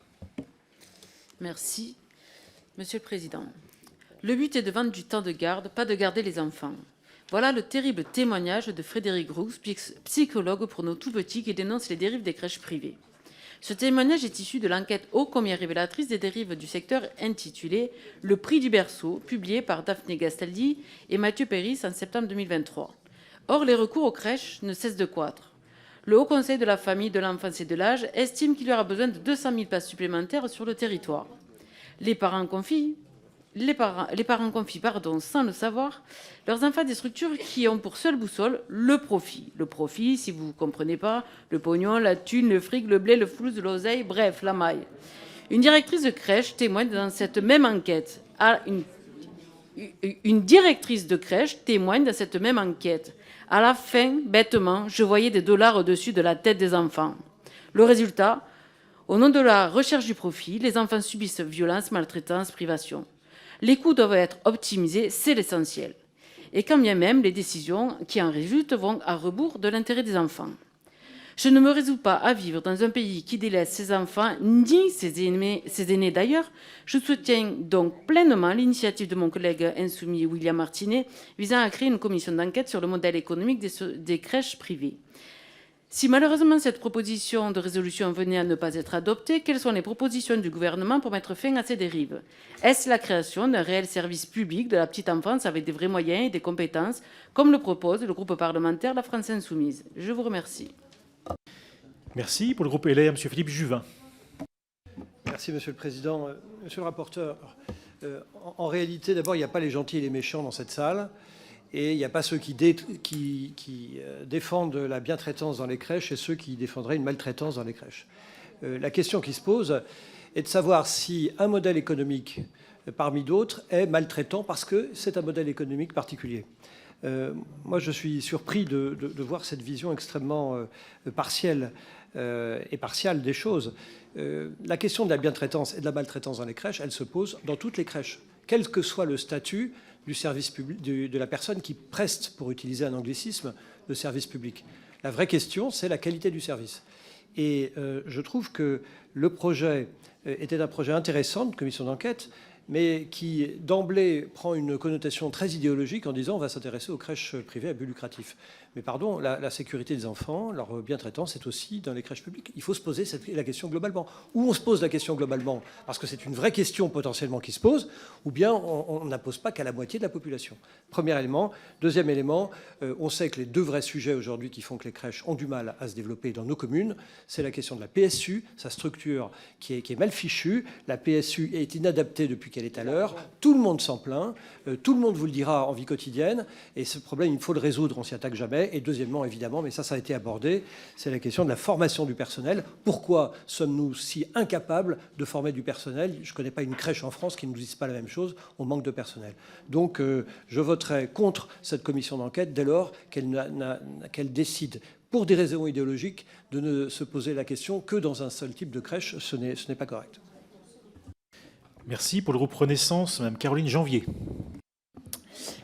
[SPEAKER 15] Merci, Monsieur le Président. Le but est de vendre du temps de garde, pas de garder les enfants. Voilà le terrible témoignage de Frédéric Roux, psychologue pour nos tout-petits, qui dénonce les dérives des crèches privées. Ce témoignage est issu de l'enquête ô combien révélatrice des dérives du secteur intitulée « Le prix du berceau », publiée par Daphné Gastaldi et Mathieu Péris en septembre 2023. Or, les recours aux crèches ne cessent de croître. Le Haut Conseil de la famille, de l'enfance et de l'âge estime qu'il y aura besoin de 200 000 places supplémentaires sur le territoire. Les parents confient, sans le savoir, leurs enfants à des structures qui ont pour seule boussole le profit. Le profit, si vous ne comprenez pas, le pognon, la thune, le fric, le blé, le flouze, l'oseille, bref, la maille. Une directrice de crèche témoigne dans cette même enquête. Une directrice de crèche témoigne dans cette même enquête. À la fin, bêtement, je voyais des dollars au-dessus de la tête des enfants. Le résultat, au nom de la recherche du profit, les enfants subissent violences, maltraitance, privation. Les coûts doivent être optimisés, c'est l'essentiel. Et quand bien même les décisions qui en résultent vont à rebours de l'intérêt des enfants. Je ne me résous pas à vivre dans un pays qui délaisse ses enfants, ni ses aînés d'ailleurs. Je soutiens donc pleinement l'initiative de mon collègue insoumis William Martinet visant à créer une commission d'enquête sur le modèle économique des crèches privées. Si malheureusement cette proposition de résolution venait à ne pas être adoptée, quelles sont les propositions du gouvernement pour mettre fin à ces dérives? Est-ce la création d'un réel service public de la petite enfance avec des vrais moyens et des compétences, comme le propose le groupe parlementaire La France Insoumise? Je vous remercie.
[SPEAKER 1] Merci. Pour le groupe LR, M. Philippe Juvin.
[SPEAKER 16] Merci, Monsieur le Président. Monsieur le rapporteur, en réalité, d'abord, il n'y a pas les gentils et les méchants dans cette salle. Et il n'y a pas ceux qui défendent la bientraitance dans les crèches et ceux qui défendraient une maltraitance dans les crèches. La question qui se pose est de savoir si un modèle économique, parmi d'autres, est maltraitant parce que c'est un modèle économique particulier. Moi, je suis surpris de voir cette vision extrêmement partielle et partiale des choses. La question de la bientraitance et de la maltraitance dans les crèches, elle se pose dans toutes les crèches, quel que soit le statut du service public, de la personne qui preste, pour utiliser un anglicisme, le service public. La vraie question, c'est la qualité du service. Et je trouve que le projet était un projet intéressant de commission d'enquête, mais qui d'emblée prend une connotation très idéologique en disant on va s'intéresser aux crèches privées à but lucratif. Mais pardon, la sécurité des enfants, leur bientraitance, c'est aussi dans les crèches publiques. Il faut se poser la question globalement. Ou on se pose la question globalement parce que c'est une vraie question potentiellement qui se pose, ou bien on n'impose pas qu'à la moitié de la population. Premier élément. Deuxième élément, on sait que les deux vrais sujets aujourd'hui qui font que les crèches ont du mal à se développer dans nos communes, c'est la question de la PSU, sa structure qui est mal fichue. La PSU est inadaptée depuis qu'elle est à l'heure. Tout le monde s'en plaint. Tout le monde vous le dira en vie quotidienne. Et ce problème, il faut le résoudre, on ne s'y attaque jamais. Et deuxièmement, évidemment, mais ça a été abordé, c'est la question de la formation du personnel. Pourquoi sommes-nous si incapables de former du personnel? Je ne connais pas une crèche en France qui ne nous dise pas la même chose, on manque de personnel. Donc je voterai contre cette commission d'enquête dès lors qu'elle décide, pour des raisons idéologiques, de ne se poser la question que dans un seul type de crèche. Ce n'est pas correct.
[SPEAKER 1] Merci. Pour le groupe Renaissance, Mme Caroline Janvier.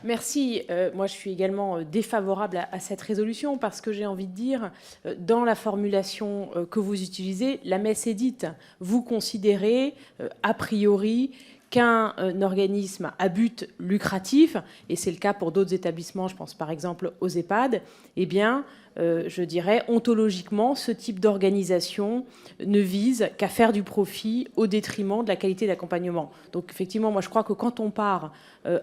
[SPEAKER 17] Merci. Moi, je suis également défavorable à cette résolution parce que j'ai envie de dire, dans la formulation que vous utilisez, la messe est dite. Vous considérez, a priori, qu'un organisme à but lucratif, et c'est le cas pour d'autres établissements, je pense par exemple aux EHPAD, eh bien, je dirais, ontologiquement, ce type d'organisation ne vise qu'à faire du profit au détriment de la qualité d'accompagnement. Donc, effectivement, moi, je crois que quand on part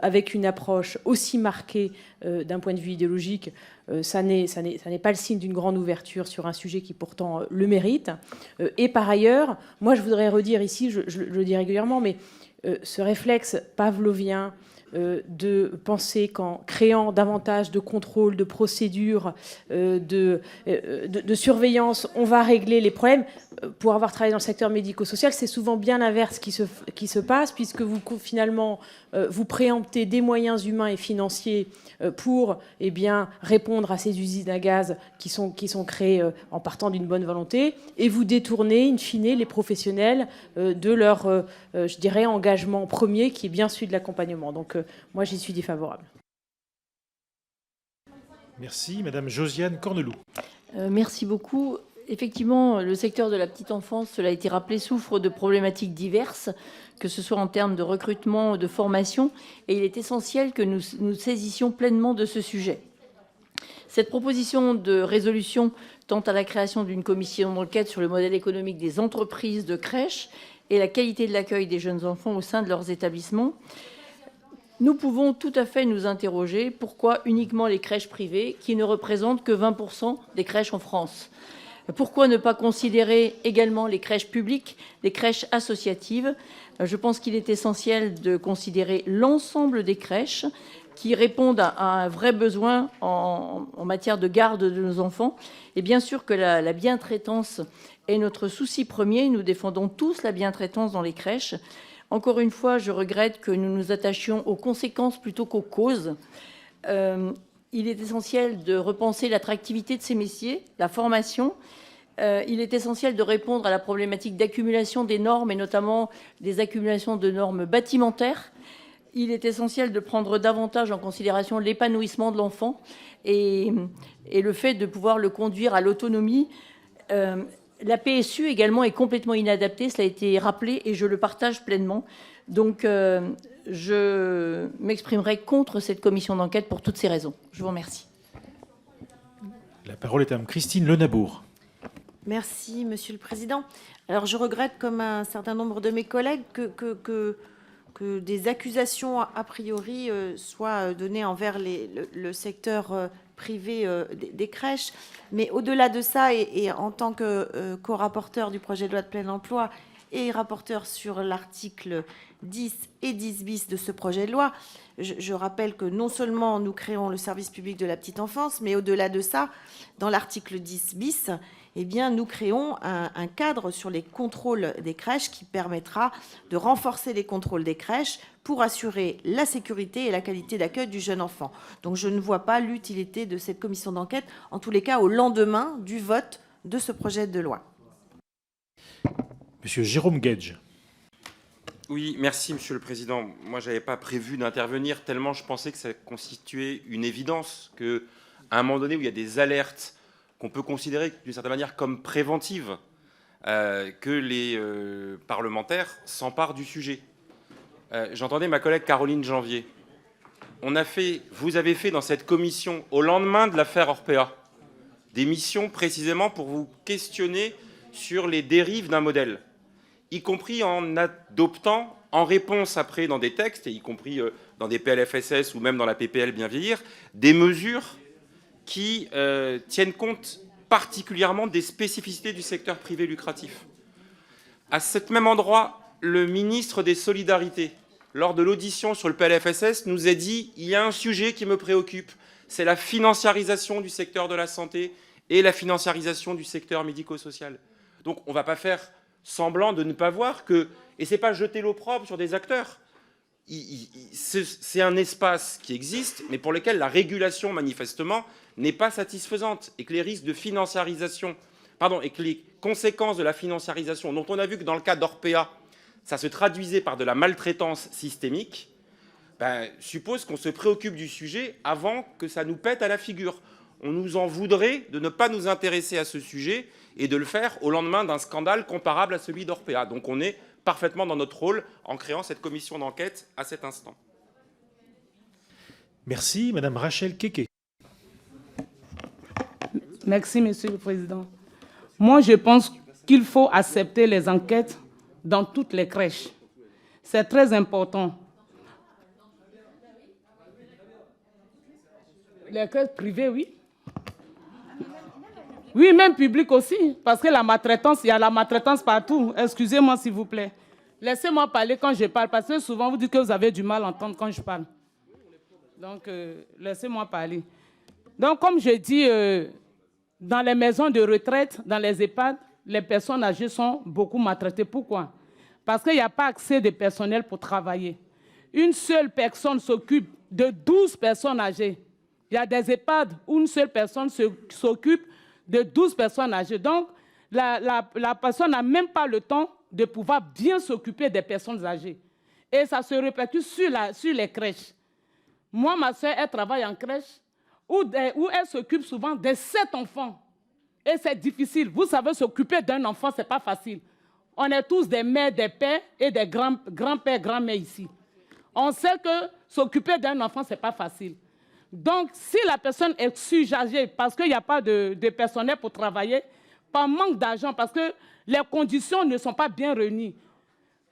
[SPEAKER 17] avec une approche aussi marquée d'un point de vue idéologique, ça n'est pas le signe d'une grande ouverture sur un sujet qui pourtant le mérite. Et par ailleurs, moi, je voudrais redire ici, je le dis régulièrement, mais ce réflexe pavlovien de penser qu'en créant davantage de contrôles, de procédures, de surveillance, on va régler les problèmes. Pour avoir travaillé dans le secteur médico-social, c'est souvent bien l'inverse qui se passe, puisque vous, finalement, vous préemptez des moyens humains et financiers pour répondre à ces usines à gaz qui sont créées en partant d'une bonne volonté, et vous détournez, in fine, les professionnels de leur, je dirais, engagement premier, qui est bien celui de l'accompagnement. Donc, moi, j'y suis défavorable.
[SPEAKER 1] Merci. Madame Josiane Corneloup.
[SPEAKER 18] Merci beaucoup. Effectivement, le secteur de la petite enfance, cela a été rappelé, souffre de problématiques diverses, que ce soit en termes de recrutement, de formation, et il est essentiel que nous nous saisissions pleinement de ce sujet. Cette proposition de résolution tend à la création d'une commission d'enquête sur le modèle économique des entreprises de crèches et la qualité de l'accueil des jeunes enfants au sein de leurs établissements. Nous pouvons tout à fait nous interroger pourquoi uniquement les crèches privées, qui ne représentent que 20% des crèches en France. Pourquoi ne pas considérer également les crèches publiques, les crèches associatives? Je pense qu'il est essentiel de considérer l'ensemble des crèches qui répondent à un vrai besoin en matière de garde de nos enfants. Et bien sûr que la bientraitance est notre souci premier. Nous défendons tous la bientraitance dans les crèches. Encore une fois, je regrette que nous nous attachions aux conséquences plutôt qu'aux causes. Il est essentiel de repenser l'attractivité de ces métiers, la formation. Il est essentiel de répondre à la problématique d'accumulation des normes, et notamment des accumulations de normes bâtimentaires. Il est essentiel de prendre davantage en considération l'épanouissement de l'enfant et le fait de pouvoir le conduire à l'autonomie. La PSU également est complètement inadaptée, cela a été rappelé, et je le partage pleinement. Donc, je m'exprimerai contre cette commission d'enquête pour toutes ces raisons. Je vous remercie.
[SPEAKER 1] La parole est à Mme Christine Lenabour.
[SPEAKER 19] Merci, Monsieur le Président. Alors, je regrette, comme un certain nombre de mes collègues, que des accusations a priori soient données envers le secteur privé des crèches. Mais au-delà de ça, et en tant que co-rapporteur du projet de loi de plein emploi et rapporteur sur l'article 10 et 10 bis de ce projet de loi, je rappelle que non seulement nous créons le service public de la petite enfance, mais au-delà de ça, dans l'article 10 bis, eh bien, nous créons un cadre sur les contrôles des crèches qui permettra de renforcer les contrôles des crèches pour assurer la sécurité et la qualité d'accueil du jeune enfant. Donc, je ne vois pas l'utilité de cette commission d'enquête, en tous les cas au lendemain du vote de ce projet de loi.
[SPEAKER 1] Monsieur Jérôme Guedj.
[SPEAKER 20] Oui, merci Monsieur le Président. Moi, je n'avais pas prévu d'intervenir tellement je pensais que ça constituait une évidence qu'à un moment donné où il y a des alertes qu'on peut considérer d'une certaine manière comme préventives, que les parlementaires s'emparent du sujet. J'entendais ma collègue Caroline Janvier. Vous avez fait dans cette commission, au lendemain de l'affaire Orpea, des missions précisément pour vous questionner sur les dérives d'un modèle, y compris en adoptant, en réponse après dans des textes, et y compris dans des PLFSS ou même dans la PPL Bien Vieillir, des mesures qui tiennent compte particulièrement des spécificités du secteur privé lucratif. À cet même endroit, le ministre des Solidarités, lors de l'audition sur le PLFSS, nous a dit « il y a un sujet qui me préoccupe, c'est la financiarisation du secteur de la santé et la financiarisation du secteur médico-social ». Donc on ne va pas faire semblant de ne pas voir que, et ce n'est pas jeter l'opprobre sur des acteurs, c'est un espace qui existe, mais pour lequel la régulation, manifestement, n'est pas satisfaisante, et que les risques de financiarisation, et que les conséquences de la financiarisation, dont on a vu que dans le cas d'Orpea, ça se traduisait par de la maltraitance systémique, suppose qu'on se préoccupe du sujet avant que ça nous pète à la figure. On nous en voudrait de ne pas nous intéresser à ce sujet et de le faire au lendemain d'un scandale comparable à celui d'Orpea. Donc on est parfaitement dans notre rôle en créant cette commission d'enquête à cet instant.
[SPEAKER 1] Merci. Madame Rachel Keke.
[SPEAKER 21] Merci, Monsieur le Président. Moi, je pense qu'il faut accepter les enquêtes dans toutes les crèches. C'est très important. Les crèches privées, oui. Oui, même publiques aussi, parce que la maltraitance, il y a la maltraitance partout. Excusez-moi, s'il vous plaît. Laissez-moi parler quand je parle, parce que souvent, vous dites que vous avez du mal à entendre quand je parle. Donc, laissez-moi parler. Donc, comme je dis, dans les maisons de retraite, dans les EHPAD, les personnes âgées sont beaucoup maltraitées. Pourquoi? Parce qu'il n'y a pas accès de personnel pour travailler. Une seule personne s'occupe de 12 personnes âgées. Il y a des EHPAD où une seule personne s'occupe de 12 personnes âgées. Donc, la personne n'a même pas le temps de pouvoir bien s'occuper des personnes âgées. Et ça se répercute sur les crèches. Moi, ma soeur, elle travaille en crèche où elle s'occupe souvent de 7 enfants. Et c'est difficile. Vous savez, s'occuper d'un enfant, ce n'est pas facile. On est tous des mères, des pères et des grands-pères, grand-mères ici. On sait que s'occuper d'un enfant, ce n'est pas facile. Donc, si la personne est surchargée parce qu'il n'y a pas de personnel pour travailler, par manque d'argent, parce que les conditions ne sont pas bien réunies,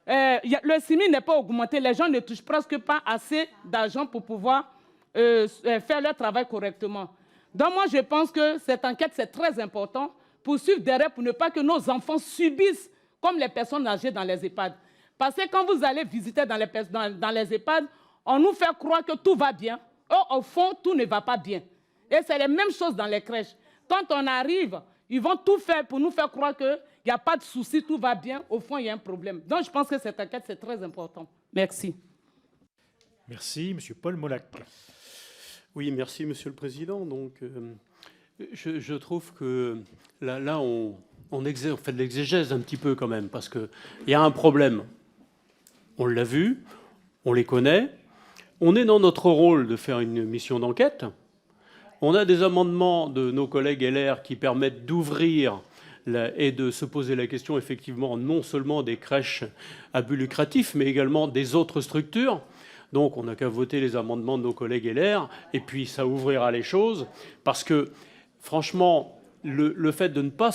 [SPEAKER 21] le SMIC n'est pas augmenté, les gens ne touchent presque pas assez d'argent pour pouvoir faire leur travail correctement. Donc moi, je pense que cette enquête, c'est très important pour suivre derrière, pour ne pas que nos enfants subissent comme les personnes âgées dans les EHPAD. Parce que quand vous allez visiter dans les EHPAD, on nous fait croire que tout va bien. Or, au fond, tout ne va pas bien. Et c'est la même chose dans les crèches. Quand on arrive, ils vont tout faire pour nous faire croire qu'il n'y a pas de souci, tout va bien. Au fond, il y a un problème. Donc, je pense que cette enquête, c'est très important. Merci.
[SPEAKER 1] Merci. Monsieur Paul Molac.
[SPEAKER 2] Oui, merci, Monsieur le Président. Donc, je trouve que là on fait de l'exégèse un petit peu quand même, parce qu'il y a un problème. On l'a vu, on les connaît. On est dans notre rôle de faire une mission d'enquête. On a des amendements de nos collègues LR qui permettent d'ouvrir et de se poser la question, effectivement, non seulement des crèches à but lucratif, mais également des autres structures. Donc, on n'a qu'à voter les amendements de nos collègues LR, et puis ça ouvrira les choses. Parce que, franchement, le fait de ne pas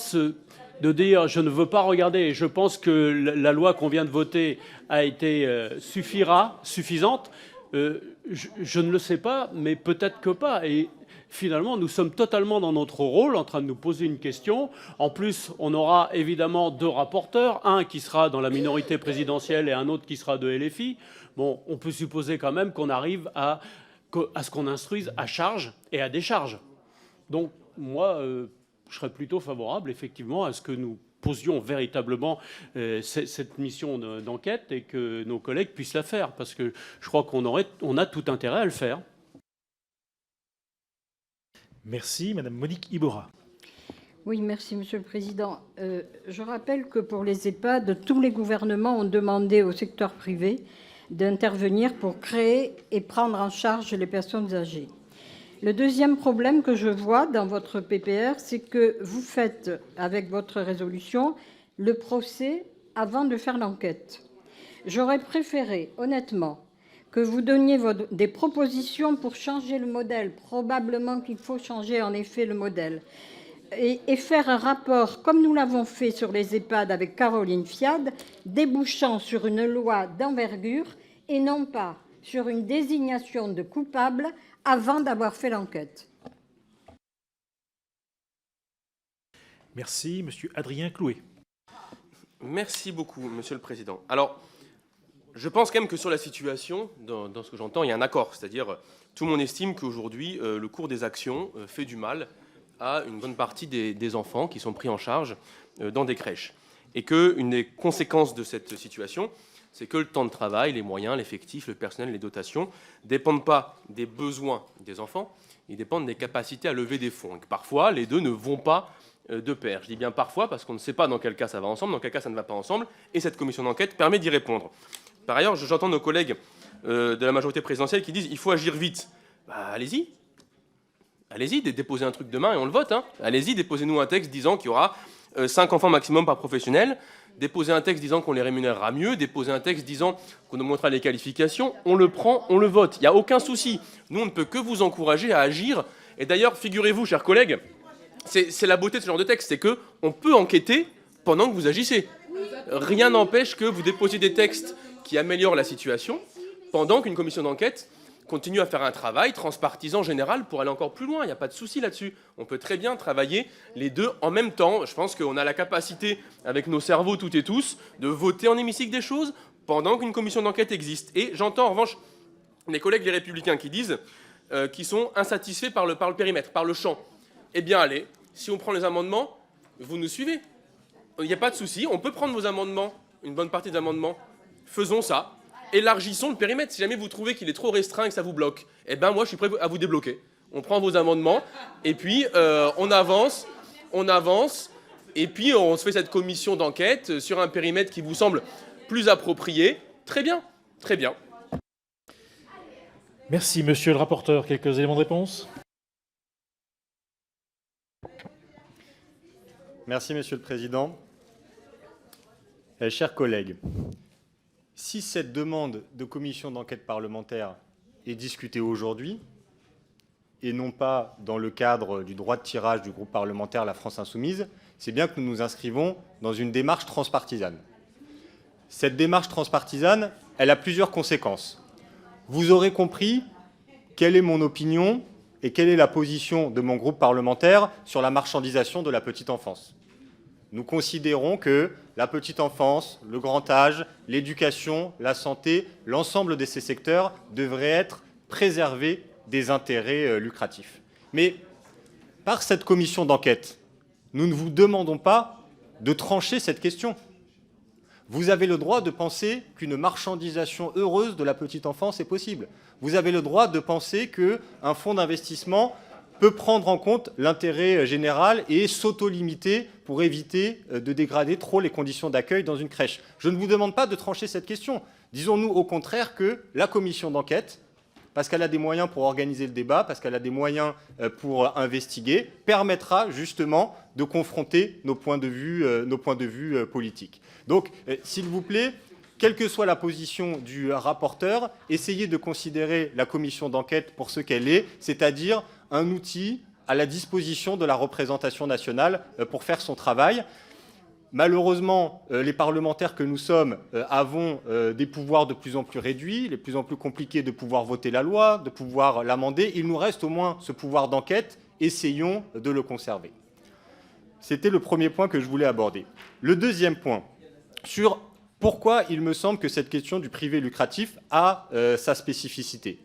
[SPEAKER 2] de dire « je ne veux pas regarder », je pense que la loi qu'on vient de voter a été suffisante. Je ne le sais pas, mais peut-être que pas. Et finalement, nous sommes totalement dans notre rôle, en train de nous poser une question. En plus, on aura évidemment 2 rapporteurs, un qui sera dans la minorité présidentielle et un autre qui sera de LFI. Bon, on peut supposer quand même qu'on arrive à ce qu'on instruise à charge et à décharge. Donc, moi, je serais plutôt favorable, effectivement, à ce que nous posions véritablement cette mission d'enquête et que nos collègues puissent la faire, parce que je crois qu'on a tout intérêt à le faire.
[SPEAKER 1] Merci. Madame Monique Iborra.
[SPEAKER 22] Oui, merci, Monsieur le Président. Je rappelle que pour les EHPAD, tous les gouvernements ont demandé au secteur privé d'intervenir pour créer et prendre en charge les personnes âgées. Le deuxième problème que je vois dans votre PPR, c'est que vous faites, avec votre résolution, le procès avant de faire l'enquête. J'aurais préféré, honnêtement, que vous donniez des propositions pour changer le modèle. Probablement qu'il faut changer, en effet, le modèle. Et faire un rapport, comme nous l'avons fait sur les EHPAD avec Caroline Fiade, débouchant sur une loi d'envergure et non pas sur une désignation de coupable avant d'avoir fait l'enquête.
[SPEAKER 1] Merci. Monsieur Adrien Clouet.
[SPEAKER 23] Merci beaucoup, Monsieur le Président. Alors, je pense quand même que sur la situation, dans ce que j'entends, il y a un accord. C'est-à-dire, tout le monde estime qu'aujourd'hui, le cours des actions fait du mal à une bonne partie des enfants qui sont pris en charge dans des crèches. Et qu'une des conséquences de cette situation, c'est que le temps de travail, les moyens, l'effectif, le personnel, les dotations ne dépendent pas des besoins des enfants, ils dépendent des capacités à lever des fonds. Et que parfois, les deux ne vont pas de pair. Je dis bien parfois parce qu'on ne sait pas dans quel cas ça va ensemble, dans quel cas ça ne va pas ensemble, et cette commission d'enquête permet d'y répondre. Par ailleurs, j'entends nos collègues de la majorité présidentielle qui disent « il faut agir vite ». Bah, allez-y. Allez-y, déposez un truc demain et on le vote. Hein. Allez-y, déposez-nous un texte disant qu'il y aura 5 enfants maximum par professionnel. Déposez un texte disant qu'on les rémunérera mieux. Déposez un texte disant qu'on augmentera les qualifications. On le prend, on le vote. Il n'y a aucun souci. Nous, on ne peut que vous encourager à agir. Et d'ailleurs, figurez-vous, chers collègues, c'est la beauté de ce genre de texte, c'est qu'on peut enquêter pendant que vous agissez. Rien n'empêche que vous déposiez des textes qui améliorent la situation pendant qu'une commission d'enquête continue à faire un travail transpartisan général pour aller encore plus loin. Il n'y a pas de souci là-dessus. On peut très bien travailler les deux en même temps. Je pense qu'on a la capacité, avec nos cerveaux toutes et tous, de voter en hémicycle des choses pendant qu'une commission d'enquête existe. Et j'entends en revanche des collègues Les Républicains qui disent qu'ils sont insatisfaits par le périmètre, par le champ. Eh bien, allez, si on prend les amendements, vous nous suivez. Il n'y a pas de souci, on peut prendre vos amendements, une bonne partie des amendements. Faisons ça. Élargissons le périmètre. Si jamais vous trouvez qu'il est trop restreint et que ça vous bloque, eh bien, moi, je suis prêt à vous débloquer. On prend vos amendements et puis on avance, et puis on se fait cette commission d'enquête sur un périmètre qui vous semble plus approprié. Très bien, très bien.
[SPEAKER 1] Merci, monsieur le rapporteur. Quelques éléments de réponse?
[SPEAKER 3] Merci, monsieur le président. Chers collègues, si cette demande de commission d'enquête parlementaire est discutée aujourd'hui, et non pas dans le cadre du droit de tirage du groupe parlementaire La France Insoumise, c'est bien que nous nous inscrivons dans une démarche transpartisane. Cette démarche transpartisane, elle a plusieurs conséquences. Vous aurez compris quelle est mon opinion et quelle est la position de mon groupe parlementaire sur la marchandisation de la petite enfance. Nous considérons que la petite enfance, le grand âge, l'éducation, la santé, l'ensemble de ces secteurs devraient être préservés des intérêts lucratifs. Mais par cette commission d'enquête, nous ne vous demandons pas de trancher cette question. Vous avez le droit de penser qu'une marchandisation heureuse de la petite enfance est possible. Vous avez le droit de penser qu'un fonds d'investissement peut prendre en compte l'intérêt général et s'auto-limiter pour éviter de dégrader trop les conditions d'accueil dans une crèche. Je ne vous demande pas de trancher cette question. Disons-nous au contraire que la commission d'enquête, parce qu'elle a des moyens pour organiser le débat, parce qu'elle a des moyens pour investiguer, permettra justement de confronter nos points de vue politiques. Donc, s'il vous plaît, quelle que soit la position du rapporteur, essayez de considérer la commission d'enquête pour ce qu'elle est, c'est-à-dire un outil à la disposition de la représentation nationale pour faire son travail. Malheureusement, les parlementaires que nous sommes avons des pouvoirs de plus en plus réduits, il est de plus en plus compliqué de pouvoir voter la loi, de pouvoir l'amender. Il nous reste au moins ce pouvoir d'enquête, essayons de le conserver. C'était le premier point que je voulais aborder. Le deuxième point, sur pourquoi il me semble que cette question du privé lucratif a sa spécificité.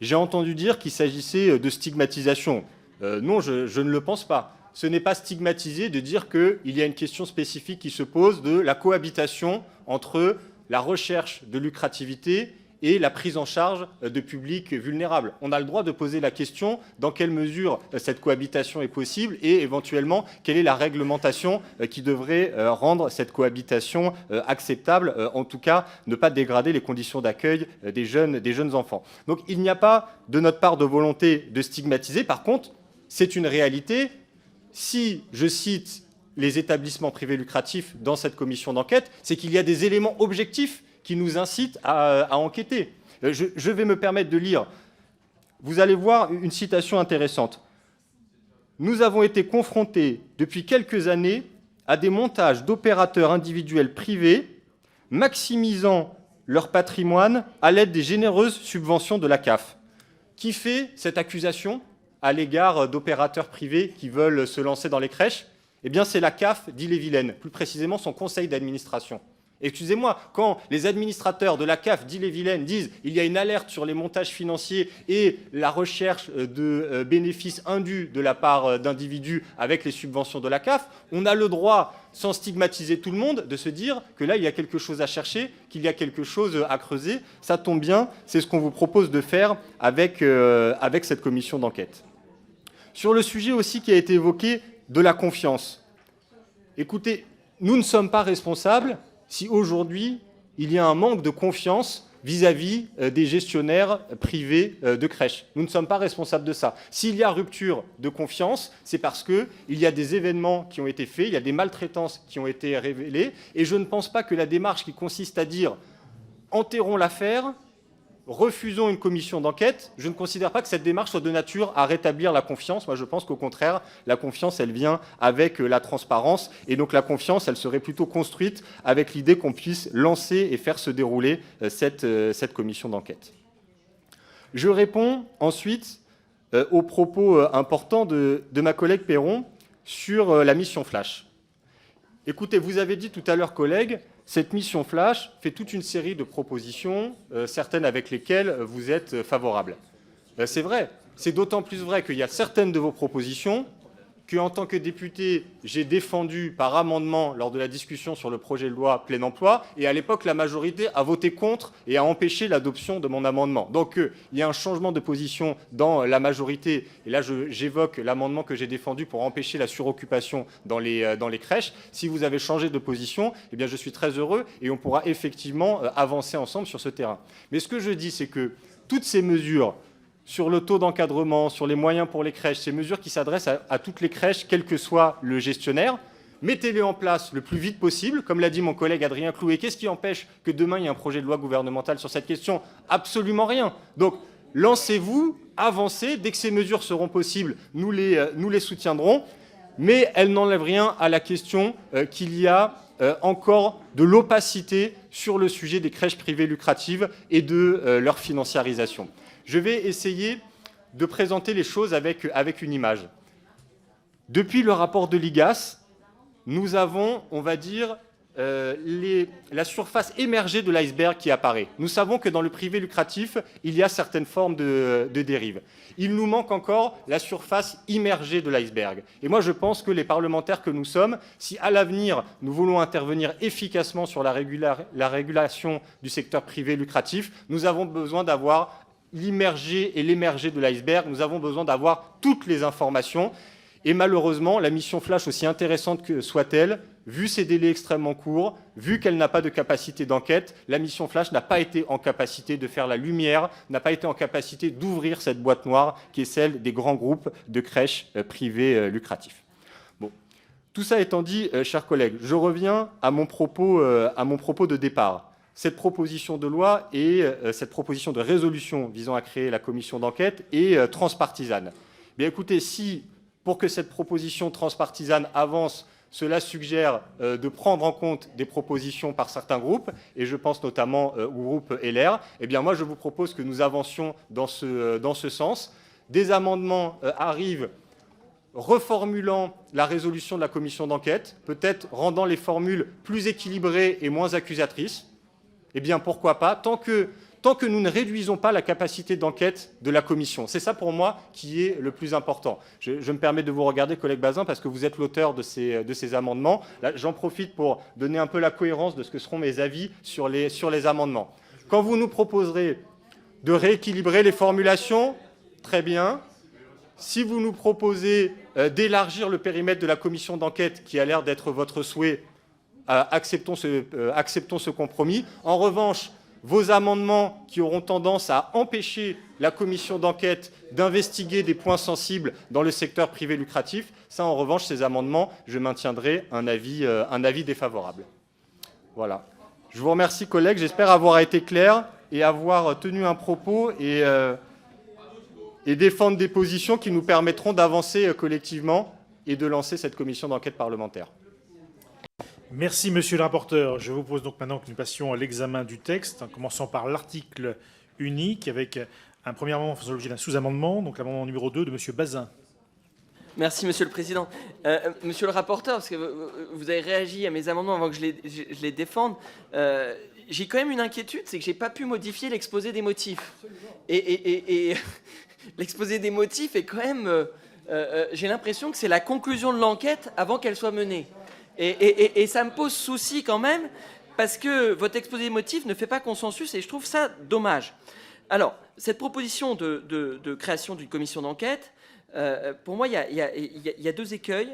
[SPEAKER 3] J'ai entendu dire qu'il s'agissait de stigmatisation. Non, je ne le pense pas. Ce n'est pas stigmatisé de dire qu'il y a une question spécifique qui se pose de la cohabitation entre la recherche de lucrativité et la prise en charge de publics vulnérables. On a le droit de poser la question dans quelle mesure cette cohabitation est possible et éventuellement quelle est la réglementation qui devrait rendre cette cohabitation acceptable, en tout cas ne pas dégrader les conditions d'accueil des jeunes enfants. Donc il n'y a pas de notre part de volonté de stigmatiser. Par contre, c'est une réalité. Si je cite les établissements privés lucratifs dans cette commission d'enquête, c'est qu'il y a des éléments objectifs qui nous incitent à enquêter. Je vais me permettre de lire. Vous allez voir une citation intéressante. « Nous avons été confrontés depuis quelques années à des montages d'opérateurs individuels privés maximisant leur patrimoine à l'aide des généreuses subventions de la CAF. » Qui fait cette accusation à l'égard d'opérateurs privés qui veulent se lancer dans les crèches? Eh bien, c'est la CAF d'Ille-et-Vilaine, plus précisément son conseil d'administration. Excusez-moi, quand les administrateurs de la CAF d'Ille-et-Vilaine disent qu'il y a une alerte sur les montages financiers et la recherche de bénéfices indus de la part d'individus avec les subventions de la CAF, on a le droit, sans stigmatiser tout le monde, de se dire que là, il y a quelque chose à chercher, qu'il y a quelque chose à creuser. Ça tombe bien, c'est ce qu'on vous propose de faire avec cette commission d'enquête. Sur le sujet aussi qui a été évoqué de la confiance. Écoutez, nous ne sommes pas responsables si aujourd'hui il y a un manque de confiance vis-à-vis des gestionnaires privés de crèches. Nous ne sommes pas responsables de ça. S'il y a rupture de confiance, c'est parce qu'il y a des événements qui ont été faits, il y a des maltraitances qui ont été révélées, et je ne pense pas que la démarche qui consiste à dire « enterrons l'affaire », refusons une commission d'enquête, je ne considère pas que cette démarche soit de nature à rétablir la confiance. Moi, je pense qu'au contraire, la confiance, elle vient avec la transparence. Et donc, la confiance, elle serait plutôt construite avec l'idée qu'on puisse lancer et faire se dérouler cette commission d'enquête. Je réponds ensuite aux propos importants de ma collègue Perron sur la mission Flash. Écoutez, vous avez dit tout à l'heure, collègue, cette mission flash fait toute une série de propositions, certaines avec lesquelles vous êtes favorables. C'est vrai. C'est d'autant plus vrai qu'il y a certaines de vos propositions qu'en tant que député, j'ai défendu par amendement lors de la discussion sur le projet de loi plein emploi, et à l'époque, la majorité a voté contre et a empêché l'adoption de mon amendement. Donc, il y a un changement de position dans la majorité, et là, j'évoque l'amendement que j'ai défendu pour empêcher la suroccupation dans les crèches. Si vous avez changé de position, eh bien, je suis très heureux, et on pourra effectivement avancer ensemble sur ce terrain. Mais ce que je dis, c'est que toutes ces mesures sur le taux d'encadrement, sur les moyens pour les crèches, ces mesures qui s'adressent à toutes les crèches, quel que soit le gestionnaire, mettez-les en place le plus vite possible. Comme l'a dit mon collègue Adrien Clouet, qu'est-ce qui empêche que demain il y ait un projet de loi gouvernemental sur cette question? Absolument rien. Donc, lancez-vous, avancez. Dès que ces mesures seront possibles, nous les soutiendrons. Mais elles n'enlèvent rien à la question qu'il y a encore de l'opacité sur le sujet des crèches privées lucratives et de leur financiarisation. Je vais essayer de présenter les choses avec une image. Depuis le rapport de l'IGAS, nous avons, on va dire, la surface émergée de l'iceberg qui apparaît. Nous savons que dans le privé lucratif, il y a certaines formes de dérives. Il nous manque encore la surface immergée de l'iceberg. Et moi, je pense que les parlementaires que nous sommes, si à l'avenir, nous voulons intervenir efficacement sur la régulation du secteur privé lucratif, nous avons besoin d'avoir l'immergé et l'émergé de l'iceberg. Nous avons besoin d'avoir toutes les informations. Et malheureusement, la mission flash, aussi intéressante que soit-elle, vu ses délais extrêmement courts, vu qu'elle n'a pas de capacité d'enquête, la mission flash n'a pas été en capacité de faire la lumière, n'a pas été en capacité d'ouvrir cette boîte noire qui est celle des grands groupes de crèches privées lucratifs. Bon. Tout ça étant dit, chers collègues, je reviens à mon propos de départ. Cette proposition de loi et cette proposition de résolution visant à créer la commission d'enquête est transpartisane. Bien écoutez, si pour que cette proposition transpartisane avance, cela suggère de prendre en compte des propositions par certains groupes, et je pense notamment au groupe LR, eh bien moi je vous propose que nous avancions dans ce sens. Des amendements arrivent reformulant la résolution de la commission d'enquête, peut-être rendant les formules plus équilibrées et moins accusatrices. Eh bien, pourquoi pas, tant que nous ne réduisons pas la capacité d'enquête de la commission. C'est ça, pour moi, qui est le plus important. Je me permets de vous regarder, collègue Bazin, parce que vous êtes l'auteur de ces amendements. J'en profite pour donner un peu la cohérence de ce que seront mes avis sur les amendements. Quand vous nous proposerez de rééquilibrer les formulations, très bien. Si vous nous proposez d'élargir le périmètre de la commission d'enquête, qui a l'air d'être votre souhait, acceptons ce compromis. En revanche, vos amendements qui auront tendance à empêcher la commission d'enquête d'investiguer des points sensibles dans le secteur privé lucratif, ça, en revanche, ces amendements, je maintiendrai un avis défavorable. Voilà. Je vous remercie, collègues. J'espère avoir été clair et avoir tenu un propos et défendre des positions qui nous permettront d'avancer collectivement et de lancer cette commission d'enquête parlementaire.
[SPEAKER 1] Merci, monsieur le rapporteur. Je vous propose donc maintenant que nous passions à l'examen du texte, en commençant par l'article unique, avec un premier amendement faisant l'objet d'un sous-amendement, donc l'amendement numéro 2 de monsieur Bazin.
[SPEAKER 13] Merci, Monsieur le Président. Monsieur le rapporteur, parce que vous avez réagi à mes amendements avant que je les défende, j'ai quand même une inquiétude, c'est que je n'ai pas pu modifier l'exposé des motifs. Et l'exposé des motifs est quand même... j'ai l'impression que c'est la conclusion de l'enquête avant qu'elle soit menée. Et ça me pose souci quand même, parce que votre exposé des motifs ne fait pas consensus, et je trouve ça dommage. Alors, cette proposition de création d'une commission d'enquête, pour moi, il y a deux écueils.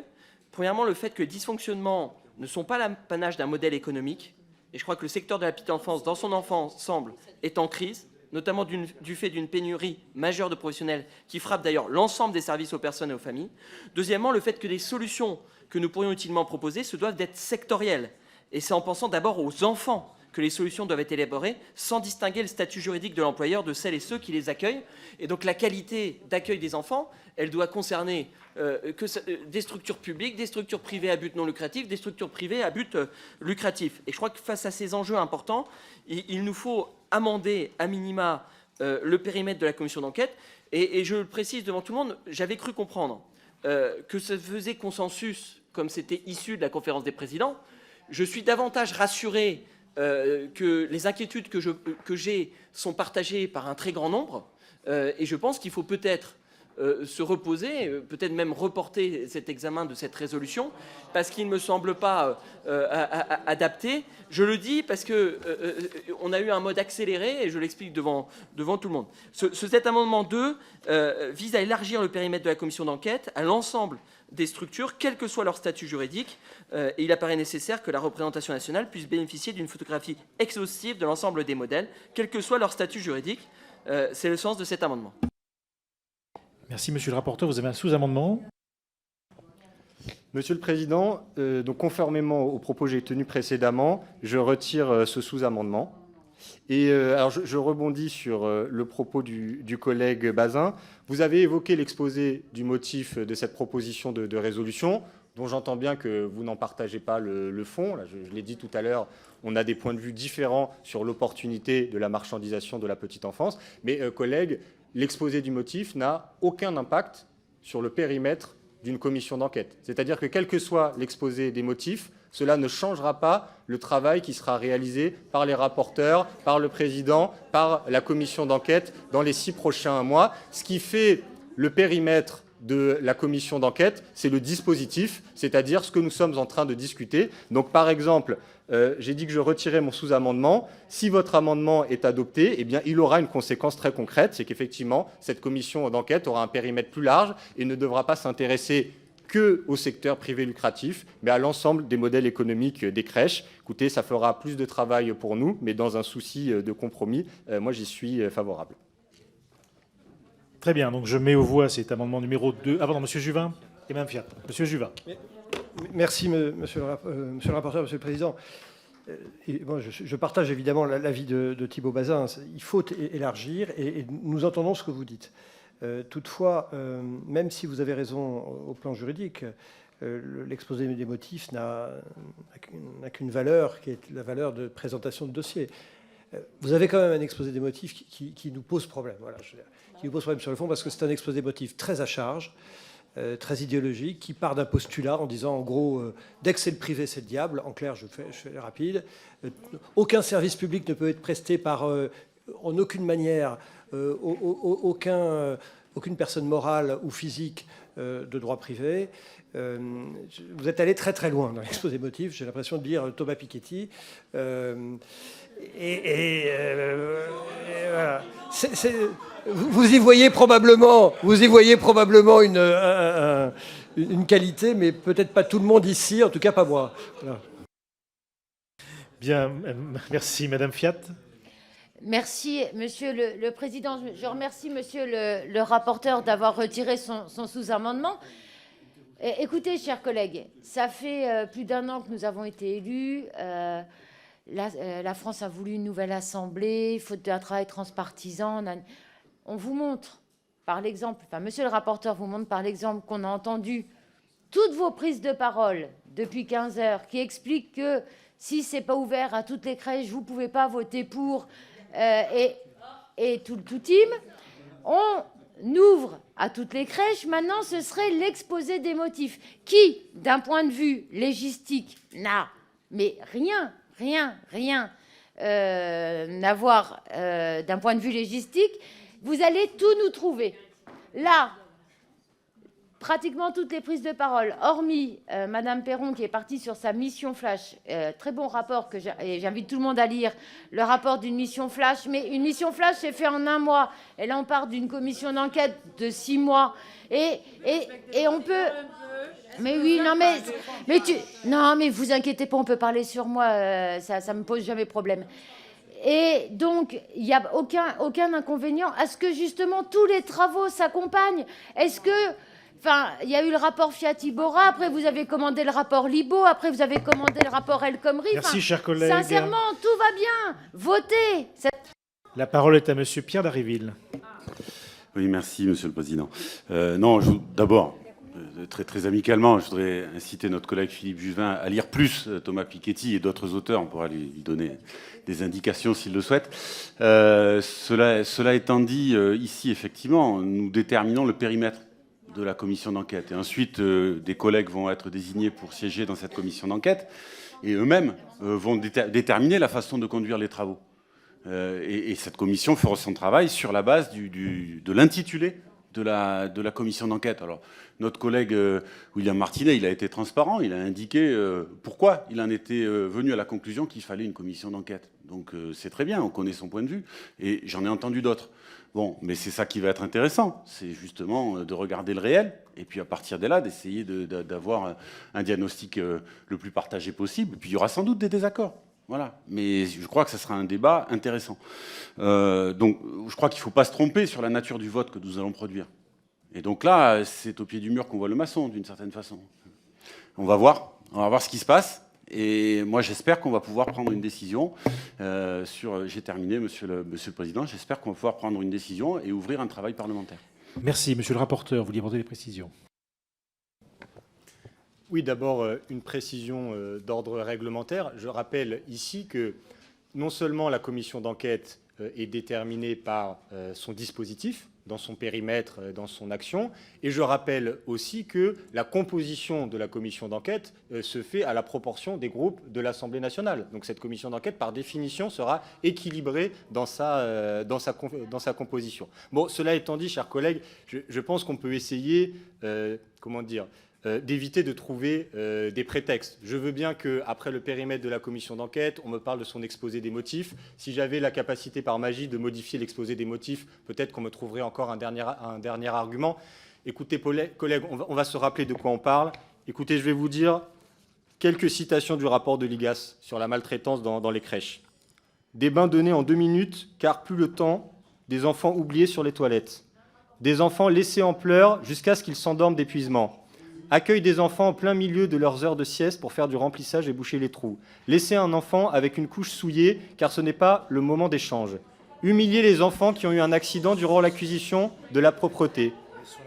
[SPEAKER 13] Premièrement, le fait que les dysfonctionnements ne sont pas l'apanage d'un modèle économique, et je crois que le secteur de la petite enfance, dans son ensemble, est en crise, notamment du fait d'une pénurie majeure de professionnels qui frappe d'ailleurs l'ensemble des services aux personnes et aux familles. Deuxièmement, le fait que les solutions que nous pourrions utilement proposer se doivent d'être sectorielles. Et c'est en pensant d'abord aux enfants que les solutions doivent être élaborées, sans distinguer le statut juridique de l'employeur de celles et ceux qui les accueillent. Et donc la qualité d'accueil des enfants, elle doit concerner des structures publiques, des structures privées à but non lucratif, des structures privées à but lucratif. Et je crois que face à ces enjeux importants, il nous faut amender à minima le périmètre de la commission d'enquête. Et je le précise devant tout le monde, j'avais cru comprendre que ça faisait consensus, comme c'était issu de la conférence des présidents, je suis davantage rassuré que les inquiétudes que j'ai sont partagées par un très grand nombre. Et je pense qu'il faut peut-être se reposer, peut-être même reporter cet examen de cette résolution, parce qu'il ne me semble pas adapté. Je le dis parce qu'on a eu un mode accéléré, et je l'explique devant tout le monde. Cet amendement 2 vise à élargir le périmètre de la commission d'enquête à l'ensemble des structures, quel que soit leur statut juridique, et il apparaît nécessaire que la représentation nationale puisse bénéficier d'une photographie exhaustive de l'ensemble des modèles, quel que soit leur statut juridique. C'est le sens de cet amendement.
[SPEAKER 1] Merci, monsieur le rapporteur. Vous avez un sous-amendement ?
[SPEAKER 3] Monsieur le Président, donc conformément aux propos que j'ai tenus précédemment, je retire ce sous-amendement. Et alors je rebondis sur le propos du collègue Bazin. Vous avez évoqué l'exposé du motif de cette proposition de résolution, dont j'entends bien que vous n'en partagez pas le fond. Là, je l'ai dit tout à l'heure, on a des points de vue différents sur l'opportunité de la marchandisation de la petite enfance. Mais collègue, l'exposé du motif n'a aucun impact sur le périmètre d'une commission d'enquête. C'est-à-dire que quel que soit l'exposé des motifs, cela ne changera pas le travail qui sera réalisé par les rapporteurs, par le président, par la commission d'enquête dans les 6 prochains mois. Ce qui fait le périmètre de la commission d'enquête, c'est le dispositif, c'est-à-dire ce que nous sommes en train de discuter. Donc, par exemple, j'ai dit que je retirais mon sous-amendement. Si votre amendement est adopté, eh bien, il aura une conséquence très concrète, c'est qu'effectivement, cette commission d'enquête aura un périmètre plus large et ne devra pas s'intéresser qu'au secteur privé lucratif, mais à l'ensemble des modèles économiques des crèches. Écoutez, ça fera plus de travail pour nous, mais dans un souci de compromis, moi, j'y suis favorable.
[SPEAKER 1] Très bien, donc je mets aux voix cet amendement numéro 2. Ah pardon, monsieur Juvin et Mme Fiat. Monsieur Juvin.
[SPEAKER 16] Merci, monsieur le rapporteur, monsieur le président. Je partage évidemment l'avis de Thibault Bazin. Il faut élargir et nous entendons ce que vous dites. Toutefois, même si vous avez raison au plan juridique, l'exposé des motifs n'a qu'une valeur, qui est la valeur de présentation de dossier. Vous avez quand même un exposé des motifs qui nous pose problème. Voilà, qui nous pose problème sur le fond parce que c'est un exposé des motifs très à charge, très idéologique, qui part d'un postulat en disant, en gros, dès que c'est le privé, c'est le diable. En clair, je fais rapide. Aucun service public ne peut être presté par, en aucune manière, aucune personne morale ou physique de droit privé. Vous êtes allé très très loin dans l'exposé des motifs. J'ai l'impression de lire Thomas Piketty. Voilà. Vous y voyez probablement une qualité, mais peut-être pas tout le monde ici, en tout cas pas moi. Voilà.
[SPEAKER 1] Bien, merci Madame Fiat.
[SPEAKER 4] Merci Monsieur le Président. Je remercie Monsieur le rapporteur d'avoir retiré son sous-amendement. Écoutez, chers collègues, ça fait plus d'1 an que nous avons été élus. La France a voulu une nouvelle assemblée, faute d'un travail transpartisan. On vous montre par l'exemple, enfin, monsieur le rapporteur vous montre par l'exemple qu'on a entendu toutes vos prises de parole depuis 15 heures qui expliquent que si ce n'est pas ouvert à toutes les crèches, vous ne pouvez pas voter pour et tout team. On ouvre à toutes les crèches. Maintenant, ce serait l'exposé des motifs qui, d'un point de vue légistique, n'a mais rien à voir d'un point de vue légistique. Vous allez tout nous trouver. Là, pratiquement toutes les prises de parole, hormis Madame Perron qui est partie sur sa mission flash, très bon rapport que j'invite tout le monde à lire, le rapport d'une mission flash, mais une mission flash c'est fait en 1 mois, et là on part d'une commission d'enquête de 6 mois, et on peut... Mais oui, non mais vous inquiétez pas, on peut parler sur moi, ça me pose jamais problème. Et donc, il n'y a aucun inconvénient à ce que, justement, tous les travaux s'accompagnent. Est-ce que... Enfin, il y a eu le rapport Fiat-Ibora, après vous avez commandé le rapport Libaud, après vous avez commandé le rapport El Khomri.
[SPEAKER 1] Merci, chers collègues.
[SPEAKER 4] Sincèrement, tout va bien. Votez.
[SPEAKER 1] La parole est à monsieur Pierre Dharréville.
[SPEAKER 10] Oui, merci, monsieur le président. D'abord... Très amicalement, je voudrais inciter notre collègue Philippe Juvin à lire plus Thomas Piketty et d'autres auteurs. On pourra lui donner des indications s'il le souhaite. Cela étant dit, ici, effectivement, nous déterminons le périmètre de la commission d'enquête. Et ensuite, des collègues vont être désignés pour siéger dans cette commission d'enquête. Et eux-mêmes vont déterminer la façon de conduire les travaux. Et cette commission fera son travail sur la base de l'intitulé de la commission d'enquête. Alors, notre collègue William Martinet, il a été transparent, il a indiqué pourquoi il en était venu à la conclusion qu'il fallait une commission d'enquête. Donc c'est très bien, on connaît son point de vue, et j'en ai entendu d'autres. Bon, mais c'est ça qui va être intéressant, c'est justement de regarder le réel, et puis à partir de là, d'essayer d'avoir un diagnostic le plus partagé possible. Et puis il y aura sans doute des désaccords. Voilà. Mais je crois que ce sera un débat intéressant. Donc je crois qu'il ne faut pas se tromper sur la nature du vote que nous allons produire. Et donc là, c'est au pied du mur qu'on voit le maçon, d'une certaine façon. On va voir ce qui se passe. Et moi, j'espère qu'on va pouvoir prendre une décision sur... J'ai terminé, Monsieur le Président. J'espère qu'on va pouvoir prendre une décision et ouvrir un travail parlementaire.
[SPEAKER 1] Merci. Monsieur le rapporteur, vous vouliez apporter des précisions?
[SPEAKER 3] Oui, d'abord, une précision d'ordre réglementaire. Je rappelle ici que non seulement la commission d'enquête est déterminée par son dispositif, dans son périmètre, dans son action, et je rappelle aussi que la composition de la commission d'enquête se fait à la proportion des groupes de l'Assemblée nationale. Donc cette commission d'enquête, par définition, sera équilibrée dans sa composition. Bon, cela étant dit, chers collègues, je pense qu'on peut essayer, d'éviter de trouver des prétextes. Je veux bien qu'après le périmètre de la commission d'enquête, on me parle de son exposé des motifs. Si j'avais la capacité par magie de modifier l'exposé des motifs, peut-être qu'on me trouverait encore un dernier argument. Écoutez, collègues, on va se rappeler de quoi on parle. Écoutez, je vais vous dire quelques citations du rapport de l'IGAS sur la maltraitance dans les crèches. Des bains donnés en 2 minutes, car plus le temps, des enfants oubliés sur les toilettes. Des enfants laissés en pleurs jusqu'à ce qu'ils s'endorment d'épuisement. Accueil des enfants en plein milieu de leurs heures de sieste pour faire du remplissage et boucher les trous. Laisser un enfant avec une couche souillée car ce n'est pas le moment d'échange. Humilier les enfants qui ont eu un accident durant l'acquisition de la propreté.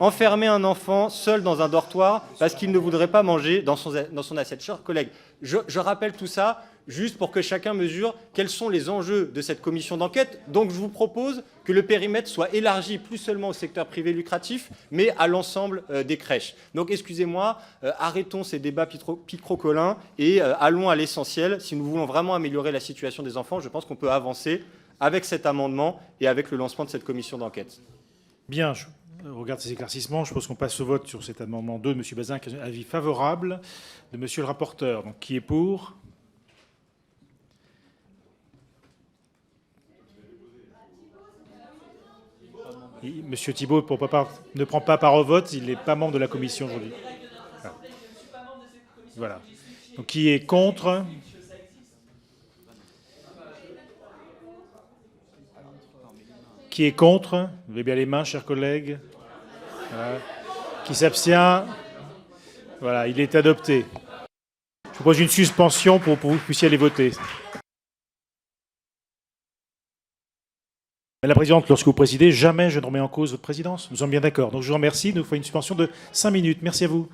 [SPEAKER 3] Enfermer un enfant seul dans un dortoir parce qu'il ne voudrait pas manger dans son assiette. Chers collègues, je rappelle tout ça juste pour que chacun mesure quels sont les enjeux de cette commission d'enquête. Donc je vous propose que le périmètre soit élargi plus seulement au secteur privé lucratif, mais à l'ensemble des crèches. Donc excusez-moi, arrêtons ces débats picrocolins et allons à l'essentiel. Si nous voulons vraiment améliorer la situation des enfants, je pense qu'on peut avancer avec cet amendement et avec le lancement de cette commission d'enquête.
[SPEAKER 1] Bien, je regarde ces éclaircissements. Je pense qu'on passe au vote sur cet amendement 2 de M. Bazin, qui a un avis favorable de M. le rapporteur. Donc qui est pour ? Monsieur Thibault ne prend pas part au vote, il n'est pas membre de la commission aujourd'hui. Voilà. Donc qui est contre ? Qui est contre ? Levez bien les mains, chers collègues. Voilà. Qui s'abstient ? Voilà, il est adopté. Je vous propose une suspension pour que vous puissiez aller voter. Madame la Présidente, lorsque vous présidez, jamais je ne remets en cause votre présidence. Nous sommes bien d'accord. Donc je vous remercie. Nous ferons une suspension de 5 minutes. Merci à vous.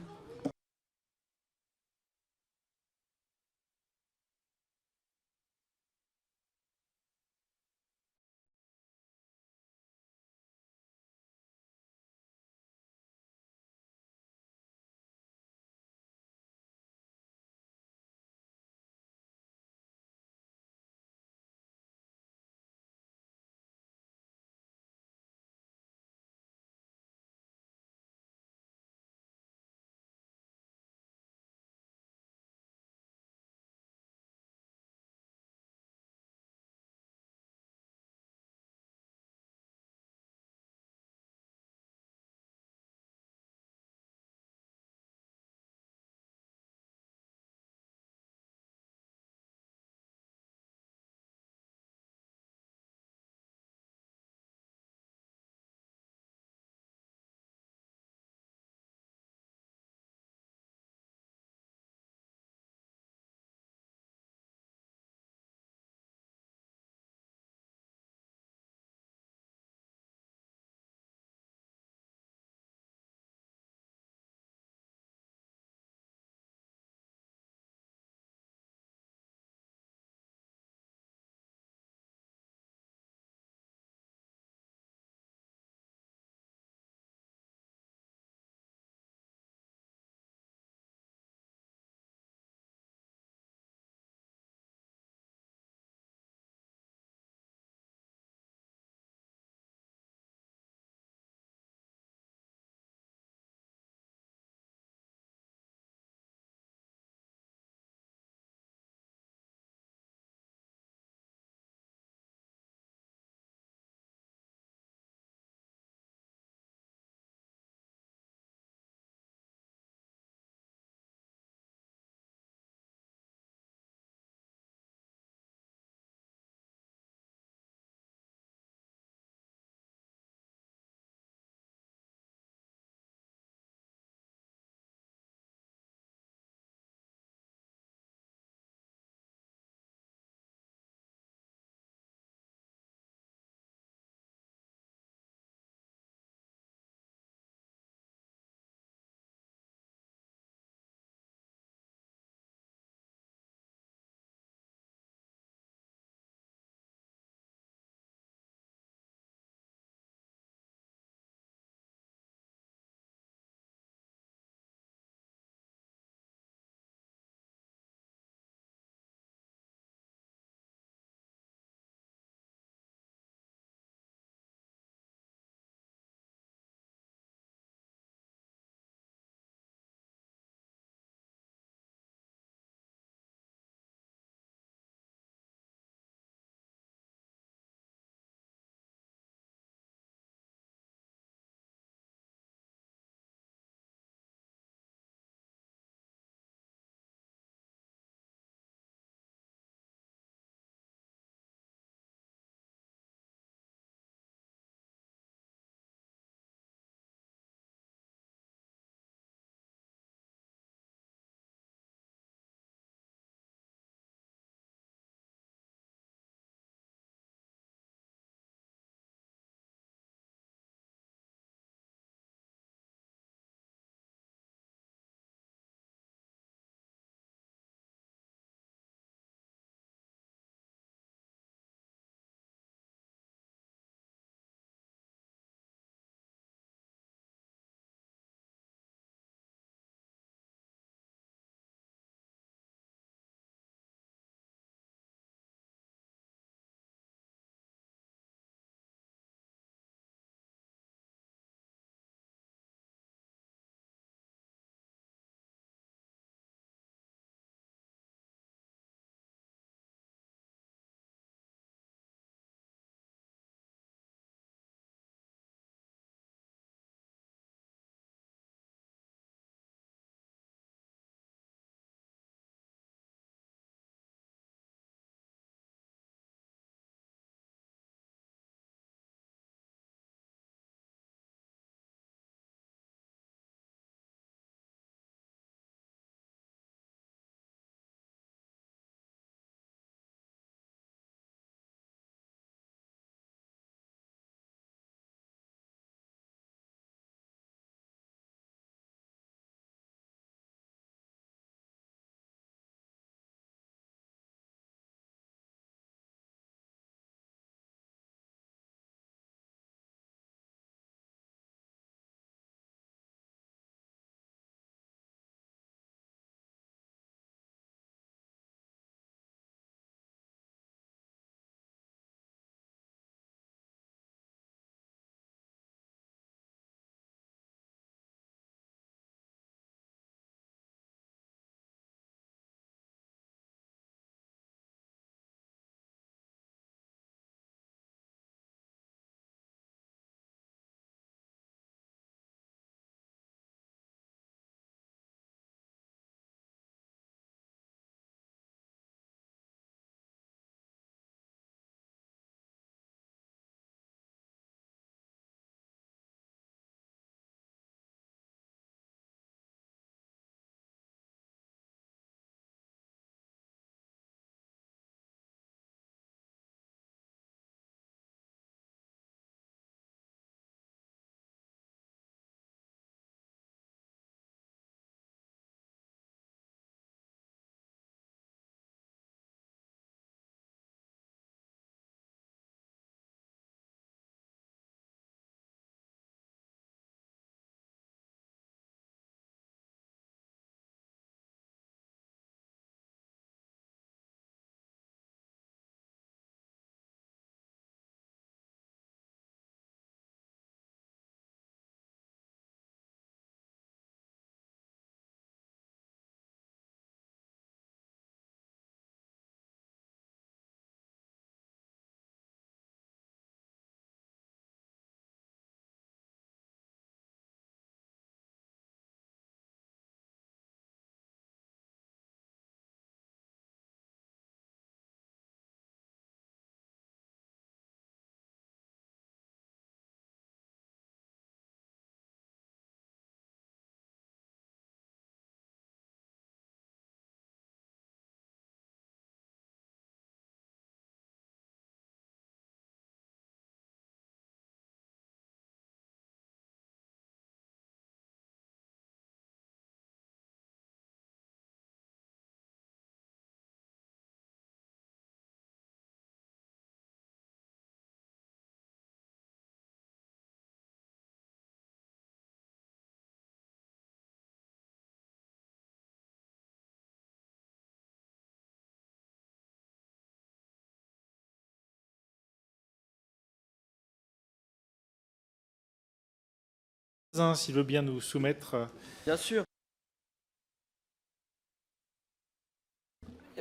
[SPEAKER 1] S'il veut bien nous soumettre.
[SPEAKER 13] Bien sûr.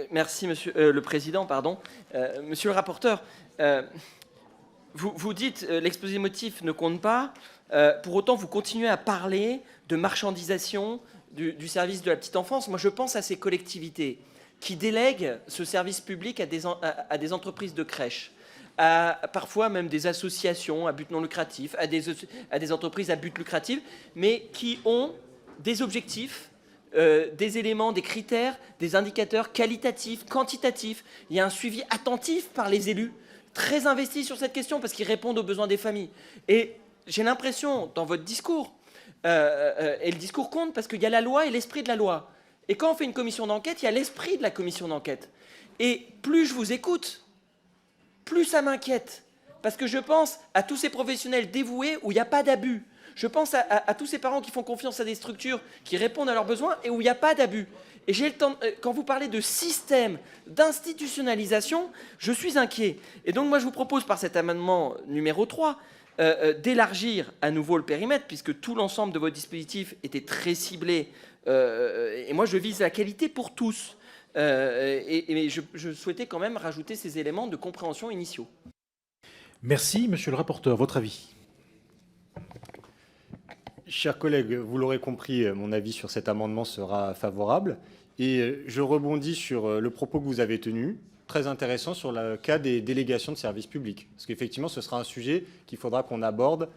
[SPEAKER 13] Merci, Monsieur le Président. Monsieur le rapporteur, vous dites l'exposé des motifs ne compte pas. Pour autant, vous continuez à parler de marchandisation du service de la petite enfance. Moi, je pense à ces collectivités qui délèguent ce service public à des entreprises de crèche, à parfois même des associations à but non lucratif, à des entreprises à but lucratif, mais qui ont des objectifs, des éléments, des critères, des indicateurs qualitatifs, quantitatifs. Il y a un suivi attentif par les élus, très investis sur cette question parce qu'ils répondent aux besoins des familles. Et j'ai l'impression, dans votre discours, et le discours compte parce qu'il y a la loi et l'esprit de la loi. Et quand on fait une commission d'enquête, il y a l'esprit de la commission d'enquête. Et plus je vous écoute, plus ça m'inquiète. Parce que je pense à tous ces professionnels dévoués où il n'y a pas d'abus. Je pense à tous ces parents qui font confiance à des structures qui répondent à leurs besoins et où il n'y a pas d'abus. Et j'ai le temps, quand vous parlez de système, d'institutionnalisation, je suis inquiet. Et donc moi je vous propose par cet amendement numéro 3 d'élargir à nouveau le périmètre, puisque tout l'ensemble de votre dispositif était très ciblé. Et moi je vise la qualité pour tous. Et je souhaitais quand même rajouter ces éléments de compréhension initiaux.
[SPEAKER 1] Merci, monsieur le rapporteur. Votre avis?
[SPEAKER 3] Chers collègues, vous l'aurez compris, mon avis sur cet amendement sera favorable. Et je rebondis sur le propos que vous avez tenu, très intéressant sur le cas des délégations de services publics. Parce qu'effectivement, ce sera un sujet qu'il faudra qu'on aborde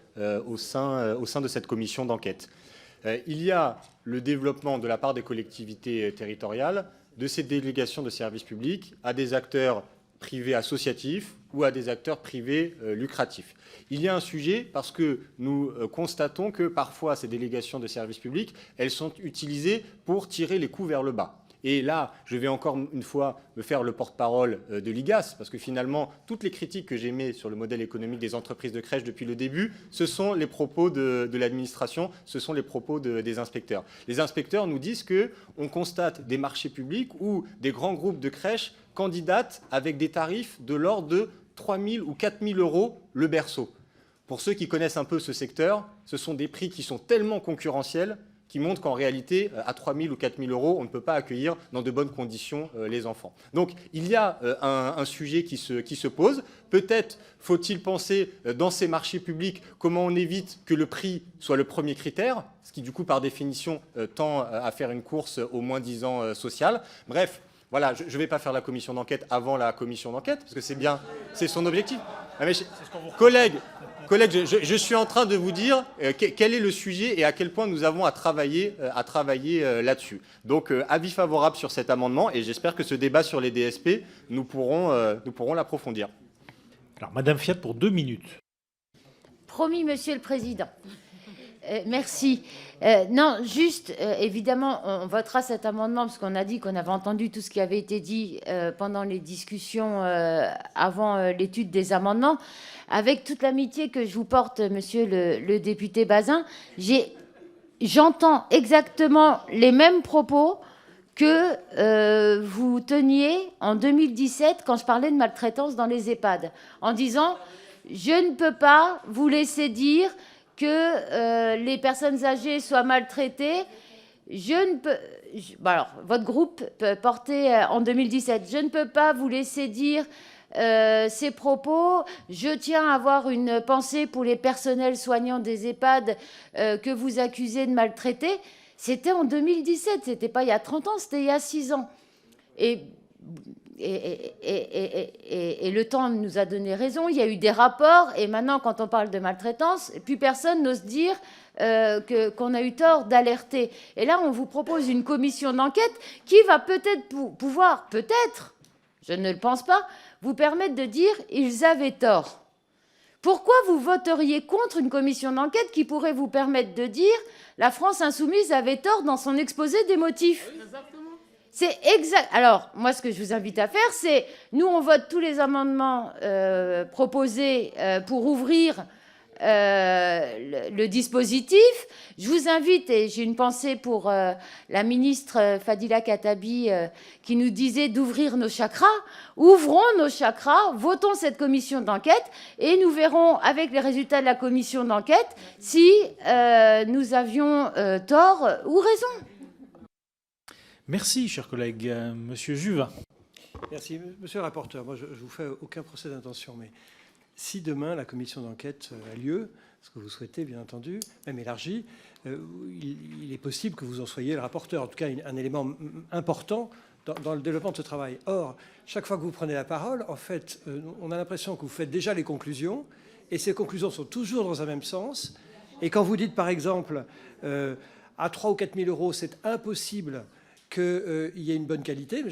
[SPEAKER 3] au sein de cette commission d'enquête. Il y a le développement de la part des collectivités territoriales de ces délégations de services publics à des acteurs privés associatifs ou à des acteurs privés lucratifs. Il y a un sujet parce que nous constatons que parfois ces délégations de services publics, elles sont utilisées pour tirer les coûts vers le bas. Et là, je vais encore une fois me faire le porte-parole de l'IGAS, parce que finalement, toutes les critiques que j'émets sur le modèle économique des entreprises de crèche depuis le début, ce sont les propos de l'administration, ce sont les propos des inspecteurs. Les inspecteurs nous disent qu'on constate des marchés publics où des grands groupes de crèches candidatent avec des tarifs de l'ordre de 3 000 ou 4 000 euros le berceau. Pour ceux qui connaissent un peu ce secteur, ce sont des prix qui sont tellement concurrentiels qui montrent qu'en réalité, à 3 000 ou 4 000 euros, on ne peut pas accueillir dans de bonnes conditions les enfants. Donc, il y a un sujet qui se pose. Peut-être faut-il penser dans ces marchés publics comment on évite que le prix soit le premier critère, ce qui, du coup, par définition, tend à faire une course au moins-disant social. Bref, voilà, je ne vais pas faire la commission d'enquête avant la commission d'enquête, parce que c'est son objectif. Ah, mais collègues, je suis en train de vous dire quel est le sujet et à quel point nous avons à travailler là-dessus. Donc, avis favorable sur cet amendement et j'espère que ce débat sur les DSP, nous pourrons l'approfondir.
[SPEAKER 1] Alors, Madame Fiat, pour 2 minutes.
[SPEAKER 4] Promis, Monsieur le Président. Merci. Non, juste, évidemment, on votera cet amendement parce qu'on a dit qu'on avait entendu tout ce qui avait été dit pendant les discussions avant l'étude des amendements. Avec toute l'amitié que je vous porte, monsieur le député Bazin, j'entends exactement les mêmes propos que vous teniez en 2017 quand je parlais de maltraitance dans les EHPAD, en disant « je ne peux pas vous laisser dire que les personnes âgées soient maltraitées. Alors, votre groupe portait en 2017. Je ne peux pas vous laisser dire ces propos. Je tiens à avoir une pensée pour les personnels soignants des EHPAD que vous accusez de maltraiter. C'était en 2017. C'était pas il y a 30 ans, c'était il y a 6 ans. Et le temps nous a donné raison, il y a eu des rapports, et maintenant, quand on parle de maltraitance, plus personne n'ose dire qu'on a eu tort d'alerter. Et là, on vous propose une commission d'enquête qui va peut-être pouvoir, peut-être, je ne le pense pas, vous permettre de dire « ils avaient tort ». Pourquoi vous voteriez contre une commission d'enquête qui pourrait vous permettre de dire « la France insoumise avait tort dans son exposé des motifs ». C'est exact. Alors, moi, ce que je vous invite à faire, c'est, nous, on vote tous les amendements proposés pour ouvrir le dispositif. Je vous invite, et j'ai une pensée pour la ministre Fadila Khattabi qui nous disait d'ouvrir nos chakras. Ouvrons nos chakras, votons cette commission d'enquête et nous verrons avec les résultats de la commission d'enquête si nous avions tort ou raison.
[SPEAKER 1] Merci, chers collègues. Monsieur Juvin.
[SPEAKER 16] Merci. Monsieur le rapporteur, moi je ne vous fais aucun procès d'intention, mais si demain la commission d'enquête a lieu, ce que vous souhaitez bien entendu, même élargi, il est possible que vous en soyez le rapporteur, en tout cas un élément important dans le développement de ce travail. Or, chaque fois que vous prenez la parole, en fait, on a l'impression que vous faites déjà les conclusions, et ces conclusions sont toujours dans un même sens. Et quand vous dites, par exemple, à 3 ou 4 000 euros, c'est impossible qu'il y ait une bonne qualité. Mais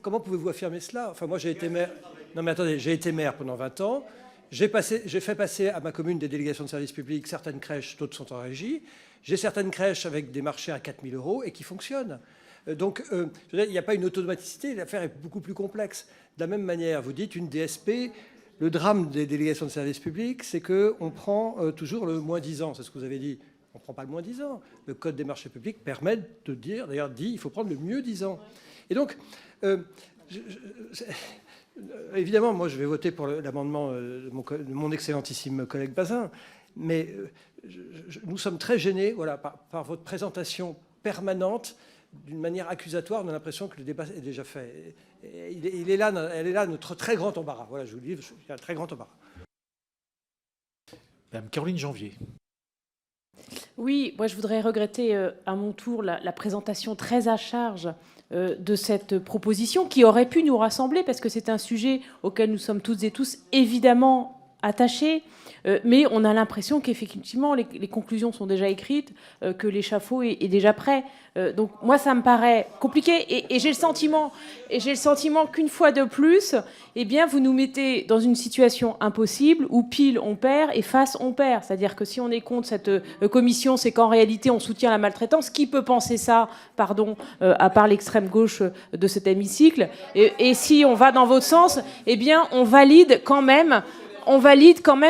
[SPEAKER 16] comment pouvez-vous affirmer cela? Enfin, moi, j'ai été maire. Non, mais attendez, j'ai été maire pendant 20 ans. J'ai fait passer à ma commune des délégations de services publics. Certaines crèches, d'autres sont en régie. J'ai certaines crèches avec des marchés à 4 000 euros et qui fonctionnent. Donc, je veux dire, il n'y a pas une automaticité. L'affaire est beaucoup plus complexe. De la même manière, vous dites une DSP. Le drame des délégations de services publics, c'est qu'on prend toujours le moins 10 ans. C'est ce que vous avez dit. On ne prend pas le moins 10 ans. Le Code des marchés publics permet de dire, d'ailleurs dit, il faut prendre le mieux 10 ans. Et donc, évidemment, moi je vais voter pour l'amendement de mon excellentissime collègue Bazin, mais nous sommes très gênés voilà, par votre présentation permanente d'une manière accusatoire. On a l'impression que le débat est déjà fait. Elle est là notre très grand embarras. Voilà, je vous le dis, il y a un très grand embarras.
[SPEAKER 1] Madame Caroline Janvier.
[SPEAKER 17] Oui, moi je voudrais regretter à mon tour la présentation très à charge de cette proposition qui aurait pu nous rassembler parce que c'est un sujet auquel nous sommes toutes et tous évidemment attachés, mais on a l'impression qu'effectivement les conclusions sont déjà écrites, que l'échafaud est déjà prêt. Donc moi ça me paraît compliqué et j'ai le sentiment qu'une fois de plus, eh bien vous nous mettez dans une situation impossible où pile on perd et face on perd. C'est-à-dire que si on est contre cette commission, c'est qu'en réalité on soutient la maltraitance. Qui peut penser ça, pardon, à part l'extrême gauche de cet hémicycle, et si on va dans votre sens, eh bien on valide quand même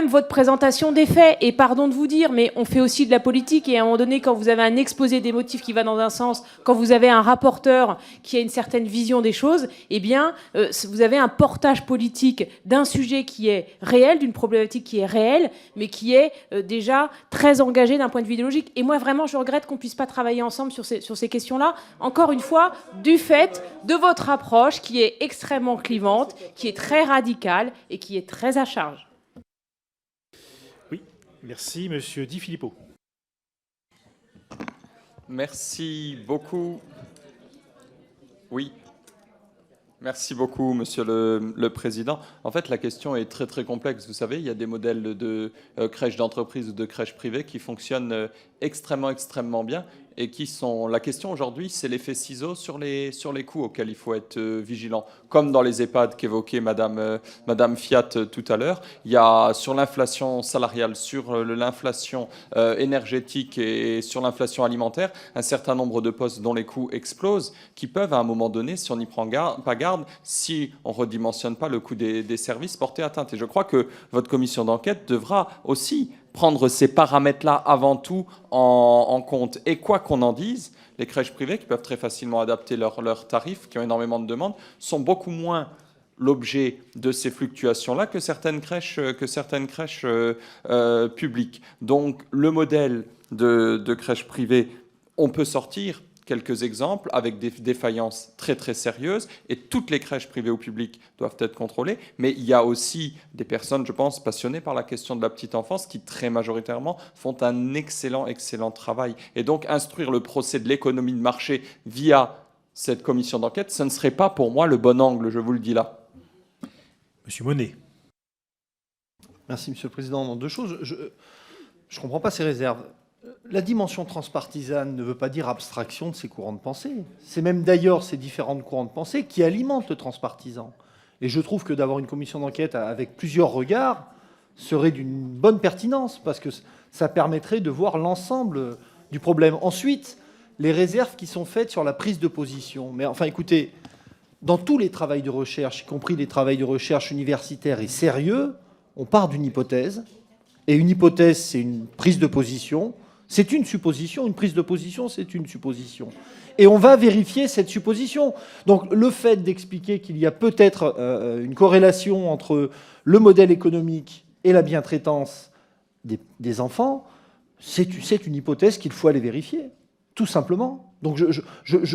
[SPEAKER 17] votre présentation des faits. Et pardon de vous dire, mais on fait aussi de la politique. Et à un moment donné, quand vous avez un exposé des motifs qui va dans un sens, quand vous avez un rapporteur qui a une certaine vision des choses, eh bien, vous avez un portage politique d'un sujet qui est réel, d'une problématique qui est réelle, mais qui est déjà très engagé d'un point de vue idéologique. Et moi, vraiment, je regrette qu'on ne puisse pas travailler ensemble sur ces questions-là. Encore une fois, du fait de votre approche qui est extrêmement clivante, qui est très radicale et qui est très à charge.
[SPEAKER 1] Merci, Monsieur Di Filippo.
[SPEAKER 5] Merci beaucoup. Oui. Merci beaucoup, Monsieur le Président. En fait, la question est très, très complexe. Vous savez, il y a des modèles de crèches d'entreprise ou de crèches privées qui fonctionnent extrêmement, extrêmement bien et qui sont... La question aujourd'hui, c'est l'effet ciseau sur les coûts auxquels il faut être vigilant. Comme dans les EHPAD qu'évoquait Madame Fiat tout à l'heure, il y a sur l'inflation salariale, sur l'inflation énergétique et sur l'inflation alimentaire, un certain nombre de postes dont les coûts explosent, qui peuvent à un moment donné, si on n'y prend pas garde, si on ne redimensionne pas le coût des services, porter atteinte. Et je crois que votre commission d'enquête devra aussi prendre ces paramètres-là avant tout en compte. Et quoi qu'on en dise, les crèches privées, qui peuvent très facilement adapter leurs tarifs, qui ont énormément de demandes, sont beaucoup moins l'objet de ces fluctuations-là que certaines crèches publiques. Donc le modèle de crèche privée, on peut sortir quelques exemples avec des défaillances très très sérieuses et toutes les crèches privées ou publiques doivent être contrôlées, mais il y a aussi des personnes, je pense, passionnées par la question de la petite enfance qui très majoritairement font un excellent travail. Et donc instruire le procès de l'économie de marché via cette commission d'enquête, ce ne serait pas pour moi le bon angle, je vous le dis là.
[SPEAKER 1] Monsieur Monet.
[SPEAKER 6] Merci, Monsieur le Président. Deux choses. Je ne comprends pas ces réserves. La dimension transpartisane ne veut pas dire abstraction de ces courants de pensée. C'est même d'ailleurs ces différents courants de pensée qui alimentent le transpartisan. Et je trouve que d'avoir une commission d'enquête avec plusieurs regards serait d'une bonne pertinence, parce que ça permettrait de voir l'ensemble du problème. Ensuite, les réserves qui sont faites sur la prise de position. Mais enfin, écoutez, dans tous les travaux de recherche, y compris les travaux de recherche universitaires et sérieux, on part d'une hypothèse, Et une hypothèse, c'est une prise de position. C'est une supposition. Une prise de position, c'est une supposition. Et on va vérifier cette supposition. Donc le fait d'expliquer qu'il y a peut-être une corrélation entre le modèle économique et la bientraitance des enfants, c'est une hypothèse qu'il faut aller vérifier, tout simplement. Donc je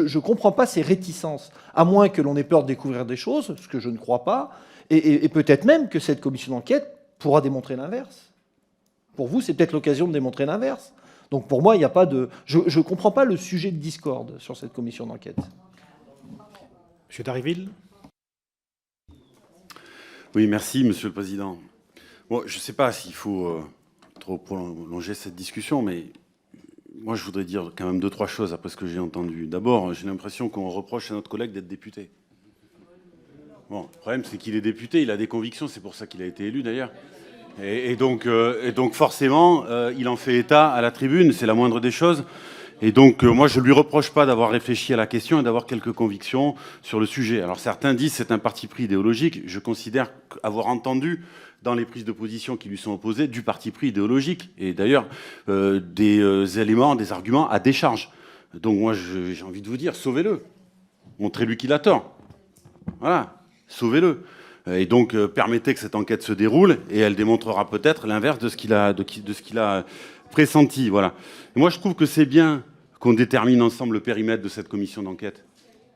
[SPEAKER 6] ne comprends pas ces réticences, à moins que l'on ait peur de découvrir des choses, ce que je ne crois pas, et peut-être même que cette commission d'enquête pourra démontrer l'inverse. Pour vous, c'est peut-être l'occasion de démontrer l'inverse. Donc pour moi, il n'y a pas de... Je ne comprends pas le sujet de discorde sur cette commission d'enquête.
[SPEAKER 1] Monsieur Dharréville.
[SPEAKER 10] Oui, merci, Monsieur le Président. Bon, je ne sais pas s'il faut trop prolonger cette discussion, mais moi, je voudrais dire quand même 2-3 choses après ce que j'ai entendu. D'abord, j'ai l'impression qu'on reproche à notre collègue d'être député. Bon, le problème, c'est qu'il est député, il a des convictions, c'est pour ça qu'il a été élu, d'ailleurs. Et donc forcément, il en fait état à la tribune, c'est la moindre des choses. Et donc, moi, je ne lui reproche pas d'avoir réfléchi à la question et d'avoir quelques convictions sur le sujet. Alors, certains disent que c'est un parti pris idéologique. Je considère avoir entendu, dans les prises de position qui lui sont opposées, du parti pris idéologique. Et d'ailleurs, des éléments, des arguments à décharge. Donc, moi, j'ai envie de vous dire, sauvez-le. Montrez-lui qu'il a tort. Voilà, sauvez-le. Et donc, permettez que cette enquête se déroule, et elle démontrera peut-être l'inverse de ce qu'il a pressenti. Voilà. Et moi, je trouve que c'est bien qu'on détermine ensemble le périmètre de cette commission d'enquête.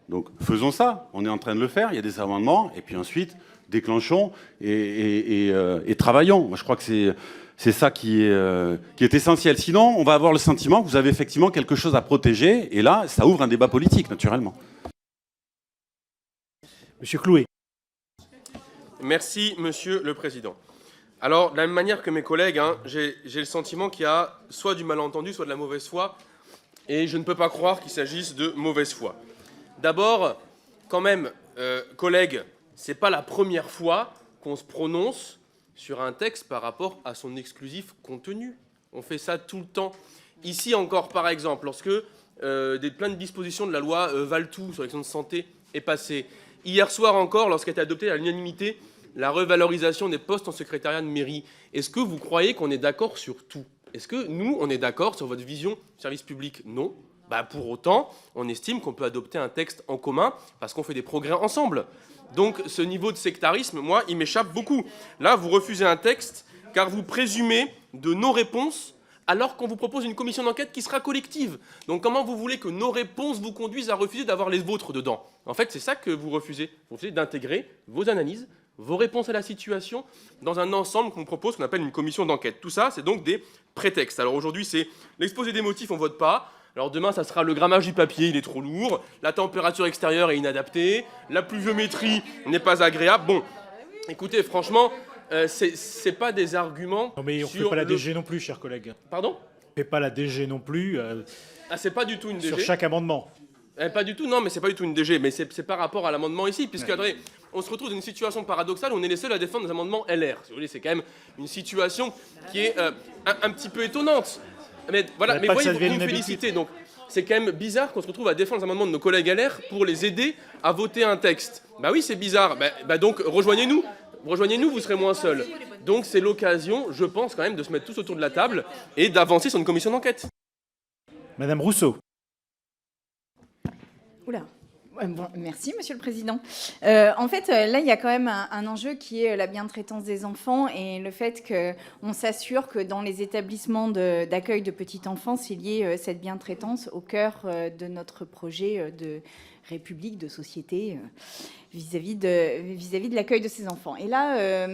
[SPEAKER 10] Donc, faisons ça. On est en train de le faire. Il y a des amendements. Et puis ensuite, déclenchons et travaillons. Moi, je crois que c'est ça qui est essentiel. Sinon, on va avoir le sentiment que vous avez effectivement quelque chose à protéger. Et là, ça ouvre un débat politique, naturellement.
[SPEAKER 1] Monsieur Clouet.
[SPEAKER 23] Merci, Monsieur le Président. Alors, de la même manière que mes collègues, j'ai le sentiment qu'il y a soit du malentendu, soit de la mauvaise foi, et je ne peux pas croire qu'il s'agisse de mauvaise foi. D'abord, quand même, collègues, ce n'est pas la première fois qu'on se prononce sur un texte par rapport à son exclusif contenu. On fait ça tout le temps. Ici encore, par exemple, lorsque plein de dispositions de la loi Valtou sur l'action de santé est passée. Hier soir encore, lorsqu'a été adoptée à l'unanimité la revalorisation des postes en secrétariat de mairie. Est-ce que vous croyez qu'on est d'accord sur tout? Est-ce que nous, on est d'accord sur votre vision du service public? Non. Pour autant, on estime qu'on peut adopter un texte en commun parce qu'on fait des progrès ensemble. Donc ce niveau de sectarisme, moi, il m'échappe beaucoup. Là, vous refusez un texte car vous présumez de nos réponses alors qu'on vous propose une commission d'enquête qui sera collective. Donc comment vous voulez que nos réponses vous conduisent à refuser d'avoir les vôtres dedans? En fait, c'est ça que vous refusez. Vous refusez d'intégrer vos analyses, vos réponses à la situation dans un ensemble qu'on propose, qu'on appelle une commission d'enquête. Tout ça, c'est donc des prétextes. Alors aujourd'hui, c'est l'exposé des motifs, on ne vote pas. Alors demain, ça sera le grammage du papier, il est trop lourd. La température extérieure est inadaptée. La pluviométrie n'est pas agréable. Bon, écoutez, franchement, c'est pas des arguments.
[SPEAKER 1] Non, mais on ne fait pas la DG non plus, chers collègues.
[SPEAKER 23] Pardon?
[SPEAKER 1] On ne fait pas la DG non plus.
[SPEAKER 23] C'est pas du tout une DG.
[SPEAKER 1] Sur chaque amendement.
[SPEAKER 23] Pas du tout, non, mais c'est pas du tout une DG, mais c'est par rapport à l'amendement ici, puisque attendez, on se retrouve dans une situation paradoxale où on est les seuls à défendre des amendements LR. Si vous voulez, c'est quand même une situation qui est un petit peu étonnante. Mais voilà, mais voyez, vous me félicitez, donc c'est quand même bizarre qu'on se retrouve à défendre les amendements de nos collègues LR pour les aider à voter un texte. Bah oui, c'est bizarre. Donc rejoignez-nous. Rejoignez-nous, vous serez moins seuls. Donc c'est l'occasion, je pense quand même, de se mettre tous autour de la table et d'avancer sur une commission d'enquête.
[SPEAKER 1] Madame Rousseau.
[SPEAKER 7] Oula. Bon, merci, Monsieur le Président. En fait, là, il y a quand même un enjeu qui est la bientraitance des enfants et le fait qu'on s'assure que dans les établissements d'accueil de petite enfance, il y ait cette bientraitance au cœur de notre projet de République, de société, vis-à-vis de l'accueil de ces enfants. Et là,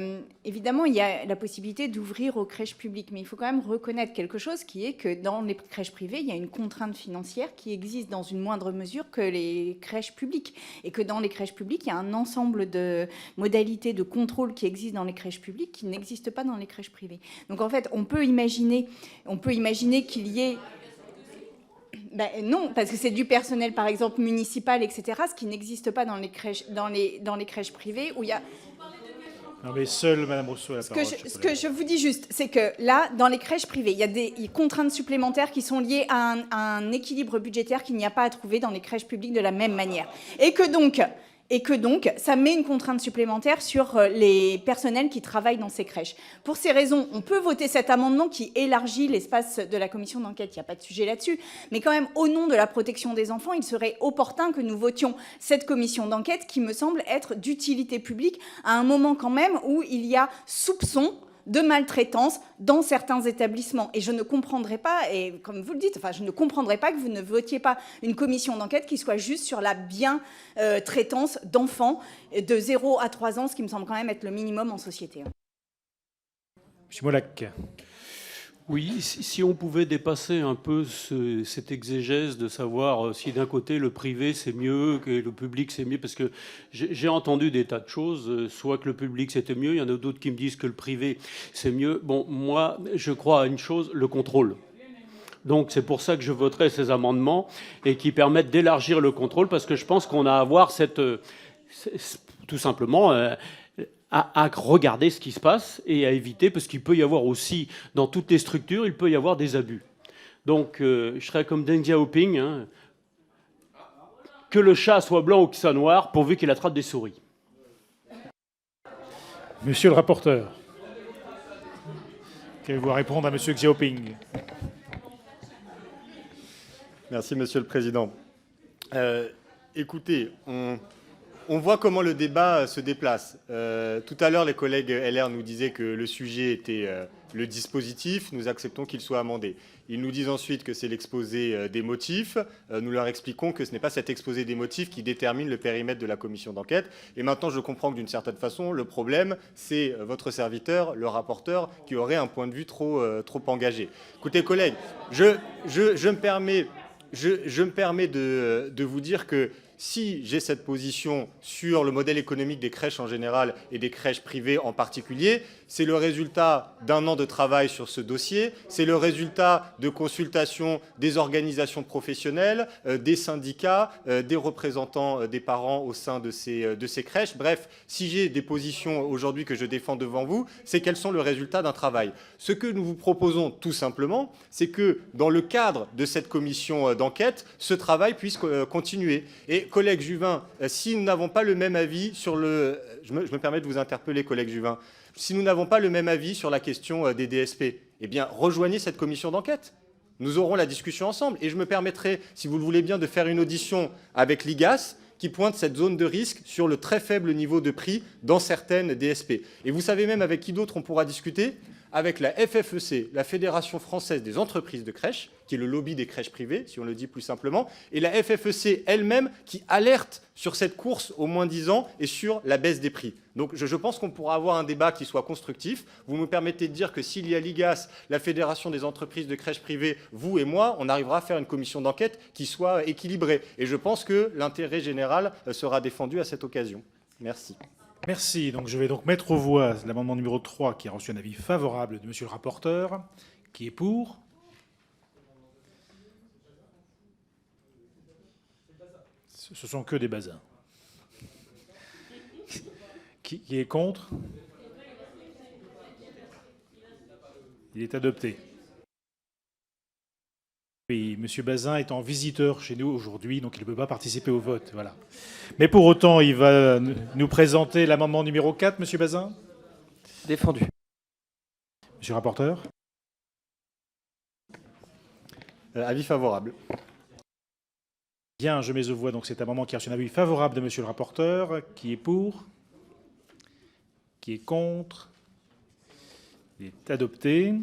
[SPEAKER 7] évidemment, il y a la possibilité d'ouvrir aux crèches publiques, mais il faut quand même reconnaître quelque chose qui est que dans les crèches privées, il y a une contrainte financière qui existe dans une moindre mesure que les crèches publiques, et que dans les crèches publiques, il y a un ensemble de modalités de contrôle qui existent dans les crèches publiques qui n'existent pas dans les crèches privées. Donc en fait, on peut imaginer qu'il y ait... non, parce que c'est du personnel, par exemple, municipal, etc., ce qui n'existe pas dans les crèches privées, où il y a...
[SPEAKER 1] Non, mais seule Madame Rousseau a la parole.
[SPEAKER 7] Ce que je vous dis juste, c'est que là, dans les crèches privées, il y a des contraintes supplémentaires qui sont liées à un équilibre budgétaire qu'il n'y a pas à trouver dans les crèches publiques de la même manière. Et que donc, et que donc ça met une contrainte supplémentaire sur les personnels qui travaillent dans ces crèches. Pour ces raisons, on peut voter cet amendement qui élargit l'espace de la commission d'enquête, il n'y a pas de sujet là-dessus, mais quand même au nom de la protection des enfants, il serait opportun que nous votions cette commission d'enquête qui me semble être d'utilité publique à un moment quand même où il y a soupçon de maltraitance dans certains établissements. Et je ne comprendrais pas, et comme vous le dites, enfin, je ne comprendrais pas que vous ne votiez pas une commission d'enquête qui soit juste sur la bien-traitance d'enfants de 0 à 3 ans, ce qui me semble quand même être le minimum en société.
[SPEAKER 1] Monsieur Molac.
[SPEAKER 2] Oui, si on pouvait dépasser un peu cette exégèse de savoir si d'un côté le privé c'est mieux, que le public c'est mieux, parce que j'ai entendu des tas de choses, soit que le public c'était mieux, il y en a d'autres qui me disent que le privé c'est mieux. Bon, moi je crois à une chose, le contrôle. Donc c'est pour ça que je voterai ces amendements et qui permettent d'élargir le contrôle, parce que je pense qu'on a à avoir tout simplement à regarder ce qui se passe et à éviter, parce qu'il peut y avoir aussi, dans toutes les structures, il peut y avoir des abus. Donc, je serais comme Deng Xiaoping, hein, que le chat soit blanc ou qu'il soit noir, pourvu qu'il attrape des souris.
[SPEAKER 1] Monsieur le rapporteur, qu'avez-vous à répondre à Monsieur Xiaoping?
[SPEAKER 3] Merci, Monsieur le Président. Écoutez, on voit comment le débat se déplace. Tout à l'heure, les collègues LR nous disaient que le sujet était le dispositif. Nous acceptons qu'il soit amendé. Ils nous disent ensuite que c'est l'exposé des motifs. Nous leur expliquons que ce n'est pas cet exposé des motifs qui détermine le périmètre de la commission d'enquête. Et maintenant, je comprends que d'une certaine façon, le problème, c'est votre serviteur, le rapporteur, qui aurait un point de vue trop engagé. Écoutez, collègues, je me permets de vous dire que si j'ai cette position sur le modèle économique des crèches en général et des crèches privées en particulier, c'est le résultat d'un an de travail sur ce dossier, c'est le résultat de consultations des organisations professionnelles, des syndicats, des représentants des parents au sein de ces crèches. Bref, si j'ai des positions aujourd'hui que je défends devant vous, c'est qu'elles sont le résultat d'un travail. Ce que nous vous proposons tout simplement, c'est que dans le cadre de cette commission d'enquête, ce travail puisse continuer. Et collègue Juvin, si nous n'avons pas le même avis sur le... Je me permets de vous interpeller, collègue Juvin. Si nous n'avons pas le même avis sur la question des DSP, eh bien, rejoignez cette commission d'enquête. Nous aurons la discussion ensemble. Et je me permettrai, si vous le voulez bien, de faire une audition avec l'IGAS qui pointe cette zone de risque sur le très faible niveau de prix dans certaines DSP. Et vous savez même avec qui d'autre on pourra discuter? Avec la FFEC, la Fédération française des entreprises de crèches, qui est le lobby des crèches privées, si on le dit plus simplement, et la FFEC elle-même qui alerte sur cette course au moins 10 ans et sur la baisse des prix. Donc je pense qu'on pourra avoir un débat qui soit constructif. Vous me permettez de dire que s'il y a l'IGAS, la Fédération des entreprises de crèches privées, vous et moi, on arrivera à faire une commission d'enquête qui soit équilibrée. Et je pense que l'intérêt général sera défendu à cette occasion. Merci.
[SPEAKER 1] Merci. Donc, je vais donc mettre aux voix l'amendement numéro 3 qui a reçu un avis favorable de Monsieur le rapporteur. Qui est pour? Ce sont que des bazins. Qui est contre? Il est adopté. Oui, M. Bazin est en visiteur chez nous aujourd'hui, donc il ne peut pas participer au vote. Voilà. Mais pour autant, il va nous présenter l'amendement numéro 4, M. Bazin.
[SPEAKER 13] Défendu.
[SPEAKER 1] Monsieur le rapporteur.
[SPEAKER 3] Avis favorable.
[SPEAKER 1] Bien, je mets aux voix donc cet amendement qui a reçu un avis favorable de Monsieur le rapporteur. Qui est pour? Qui est contre? Il est adopté.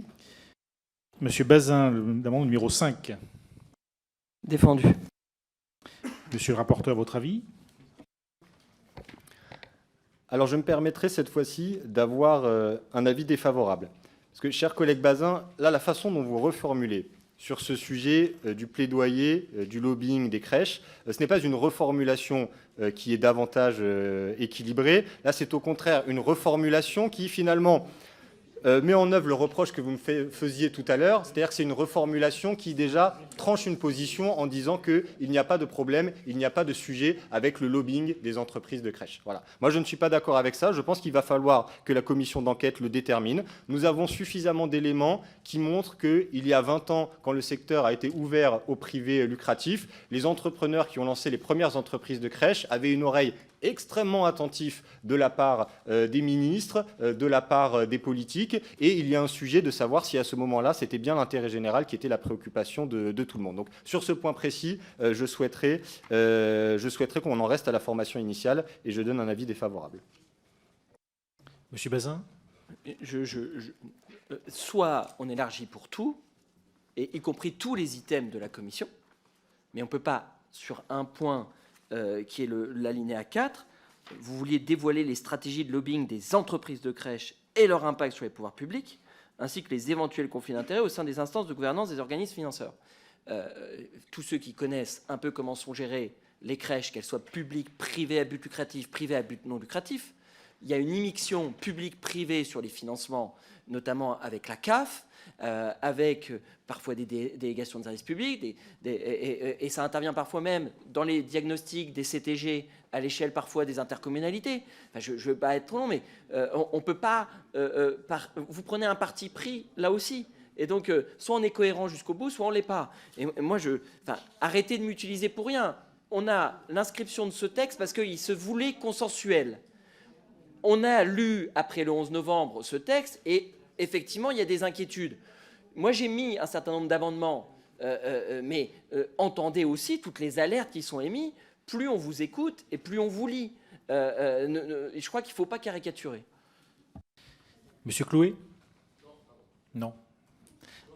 [SPEAKER 1] Monsieur Bazin, l'amendement numéro 5.
[SPEAKER 13] Défendu.
[SPEAKER 1] Monsieur le rapporteur, votre avis?
[SPEAKER 3] Alors je me permettrai cette fois-ci d'avoir un avis défavorable. Parce que, cher collègue Bazin, là, la façon dont vous reformulez sur ce sujet du plaidoyer, du lobbying des crèches, ce n'est pas une reformulation qui est davantage équilibrée. Là, c'est au contraire une reformulation qui, finalement, met en œuvre le reproche que vous me faisiez tout à l'heure, c'est-à-dire que c'est une reformulation qui déjà tranche une position en disant qu'il n'y a pas de problème, il n'y a pas de sujet avec le lobbying des entreprises de crèches. Voilà. Moi, je ne suis pas d'accord avec ça. Je pense qu'il va falloir que la commission d'enquête le détermine. Nous avons suffisamment d'éléments qui montrent qu'il y a 20 ans, quand le secteur a été ouvert au privé lucratif, les entrepreneurs qui ont lancé les premières entreprises de crèches avaient une oreille extrêmement attentif de la part des ministres, de la part des politiques, et il y a un sujet de savoir si à ce moment-là, c'était bien l'intérêt général qui était la préoccupation de tout le monde. Donc sur ce point précis, je souhaiterais qu'on en reste à la formation initiale, et je donne un avis défavorable.
[SPEAKER 1] Monsieur Bazin ?
[SPEAKER 13] Soit on élargit pour tout, et y compris tous les items de la commission, mais on ne peut pas, sur un point qui est l'alinéa 4, vous vouliez dévoiler les stratégies de lobbying des entreprises de crèche et leur impact sur les pouvoirs publics, ainsi que les éventuels conflits d'intérêts au sein des instances de gouvernance des organismes financeurs. Tous ceux qui connaissent un peu comment sont gérées les crèches, qu'elles soient publiques, privées à but lucratif, privées à but non lucratif, il y a une immixtion publique-privée sur les financements, notamment avec la CAF, avec parfois des délégations de services publics, et ça intervient parfois même dans les diagnostics des CTG à l'échelle parfois des intercommunalités. Enfin, je ne veux pas être trop long, mais on ne peut pas... vous prenez un parti pris là aussi. Et donc, soit on est cohérent jusqu'au bout, soit on ne l'est pas. Et moi, arrêtez de m'utiliser pour rien. On a l'inscription de ce texte parce qu'il se voulait consensuel. On a lu, après le 11 novembre, ce texte, et effectivement, il y a des inquiétudes. Moi, j'ai mis un certain nombre d'amendements, mais entendez aussi toutes les alertes qui sont émises. Plus on vous écoute et plus on vous lit. Je crois qu'il ne faut pas caricaturer.
[SPEAKER 1] Monsieur Clouet ? Non.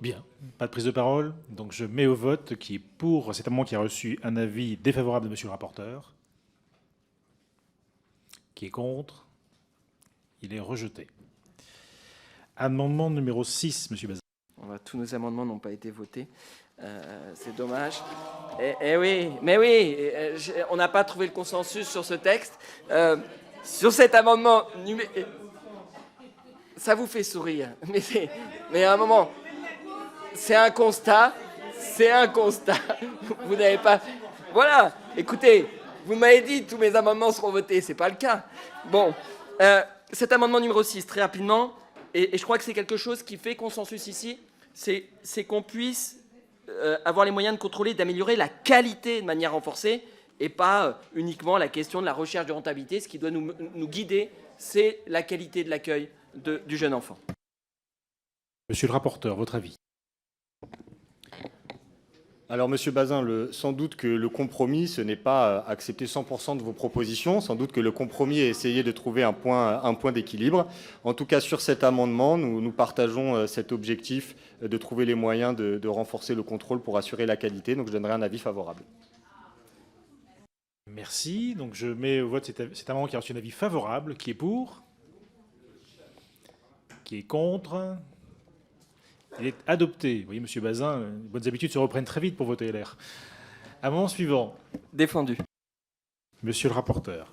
[SPEAKER 1] Bien, pas de prise de parole. Donc je mets au vote qui est pour cet amendement qui a reçu un avis défavorable de monsieur le rapporteur. Qui est contre ? Il est rejeté. Amendement numéro 6, monsieur Bazin.
[SPEAKER 13] Tous nos amendements n'ont pas été votés. C'est dommage. Oui, mais oui, on n'a pas trouvé le consensus sur ce texte. Sur cet amendement, ça vous fait sourire. Mais à un moment, c'est un constat. C'est un constat. Vous n'avez pas... Voilà, écoutez, vous m'avez dit tous mes amendements seront votés. Ce n'est pas le cas. Bon, cet amendement numéro 6, très rapidement, et je crois que c'est quelque chose qui fait consensus ici, c'est qu'on puisse avoir les moyens de contrôler, d'améliorer la qualité de manière renforcée et pas uniquement la question de la recherche de rentabilité. Ce qui doit nous guider, c'est la qualité de l'accueil du jeune enfant.
[SPEAKER 1] Monsieur le rapporteur, votre avis?
[SPEAKER 3] Alors, Monsieur Bazin, sans doute que le compromis, ce n'est pas accepter 100% de vos propositions. Sans doute que le compromis est essayer de trouver un point d'équilibre. En tout cas, sur cet amendement, nous partageons cet objectif de trouver les moyens de renforcer le contrôle pour assurer la qualité. Donc, je donnerai un avis favorable.
[SPEAKER 1] Merci. Donc, je mets au vote cet amendement qui a reçu un avis favorable. Qui est pour? Qui est contre? Il est adopté. Vous voyez, Monsieur Bazin, les bonnes habitudes se reprennent très vite pour voter LR. Amendement suivant.
[SPEAKER 13] Défendu.
[SPEAKER 1] Monsieur le rapporteur.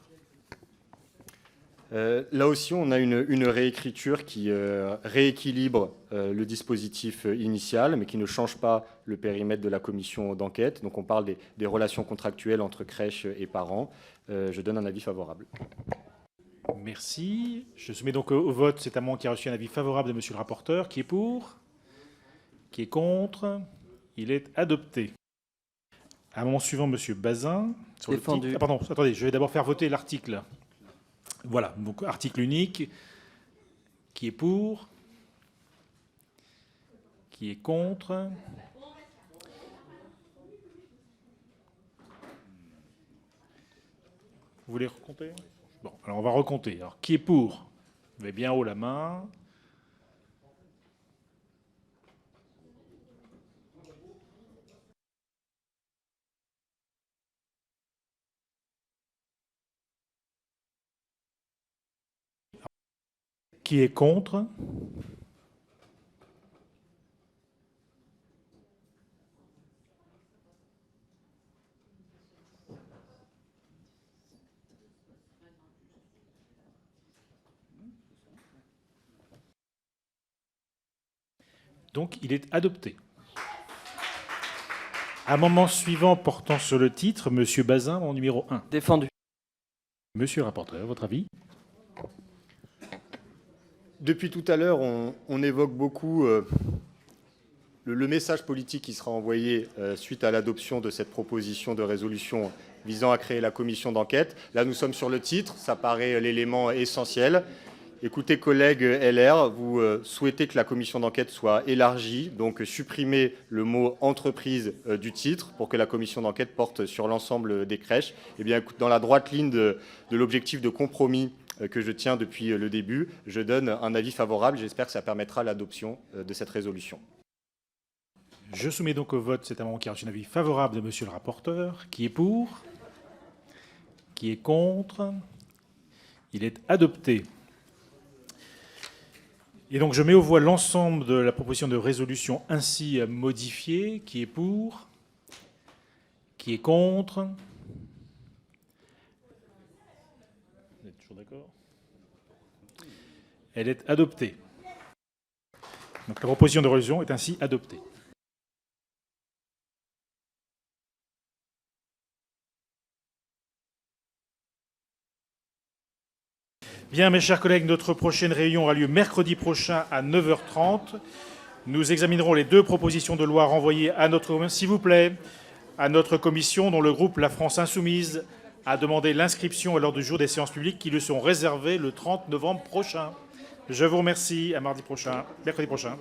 [SPEAKER 3] Là aussi, on a une réécriture qui rééquilibre le dispositif initial, mais qui ne change pas le périmètre de la commission d'enquête. Donc on parle des relations contractuelles entre crèches et parents. Je donne un avis favorable.
[SPEAKER 1] Merci. Je soumets donc au vote cet amendement qui a reçu un avis favorable de Monsieur le rapporteur. Qui est pour? Qui est contre? Il est adopté. Amendement suivant, Monsieur Bazin. Sur
[SPEAKER 13] Défendu.
[SPEAKER 1] Pardon, attendez, je vais d'abord faire voter l'article. Voilà, donc article unique. Qui est pour? Qui est contre? Vous voulez recompter? Bon, alors on va recompter. Alors, qui est pour? Levez bien haut la main. Qui est contre? Donc, il est adopté. Amendement suivant portant sur le titre, Monsieur Bazin, en numéro 1.
[SPEAKER 13] Défendu.
[SPEAKER 1] Monsieur le rapporteur, votre avis?
[SPEAKER 3] Depuis tout à l'heure, on évoque beaucoup le message politique qui sera envoyé suite à l'adoption de cette proposition de résolution visant à créer la commission d'enquête. Là, nous sommes sur le titre, ça paraît l'élément essentiel. Écoutez, collègues LR, vous souhaitez que la commission d'enquête soit élargie, donc supprimer le mot « entreprise » du titre pour que la commission d'enquête porte sur l'ensemble des crèches. Eh bien, dans la droite ligne de l'objectif de compromis que je tiens depuis le début, je donne un avis favorable. J'espère que ça permettra l'adoption de cette résolution.
[SPEAKER 1] Je soumets donc au vote cet amendement qui a reçu un avis favorable de Monsieur le rapporteur. Qui est pour? Qui est contre? Il est adopté. Et donc je mets aux voix l'ensemble de la proposition de résolution ainsi modifiée. Qui est pour? Qui est contre? Vous êtes toujours d'accord? Elle est adoptée. Donc la proposition de résolution est ainsi adoptée. Bien, mes chers collègues, notre prochaine réunion aura lieu mercredi prochain à 9h30. Nous examinerons les 2 propositions de loi renvoyées à notre, s'il vous plaît, à notre commission dont le groupe La France Insoumise a demandé l'inscription à l'ordre du jour des séances publiques qui lui sont réservées le 30 novembre prochain. Je vous remercie. À mardi prochain, mercredi prochain.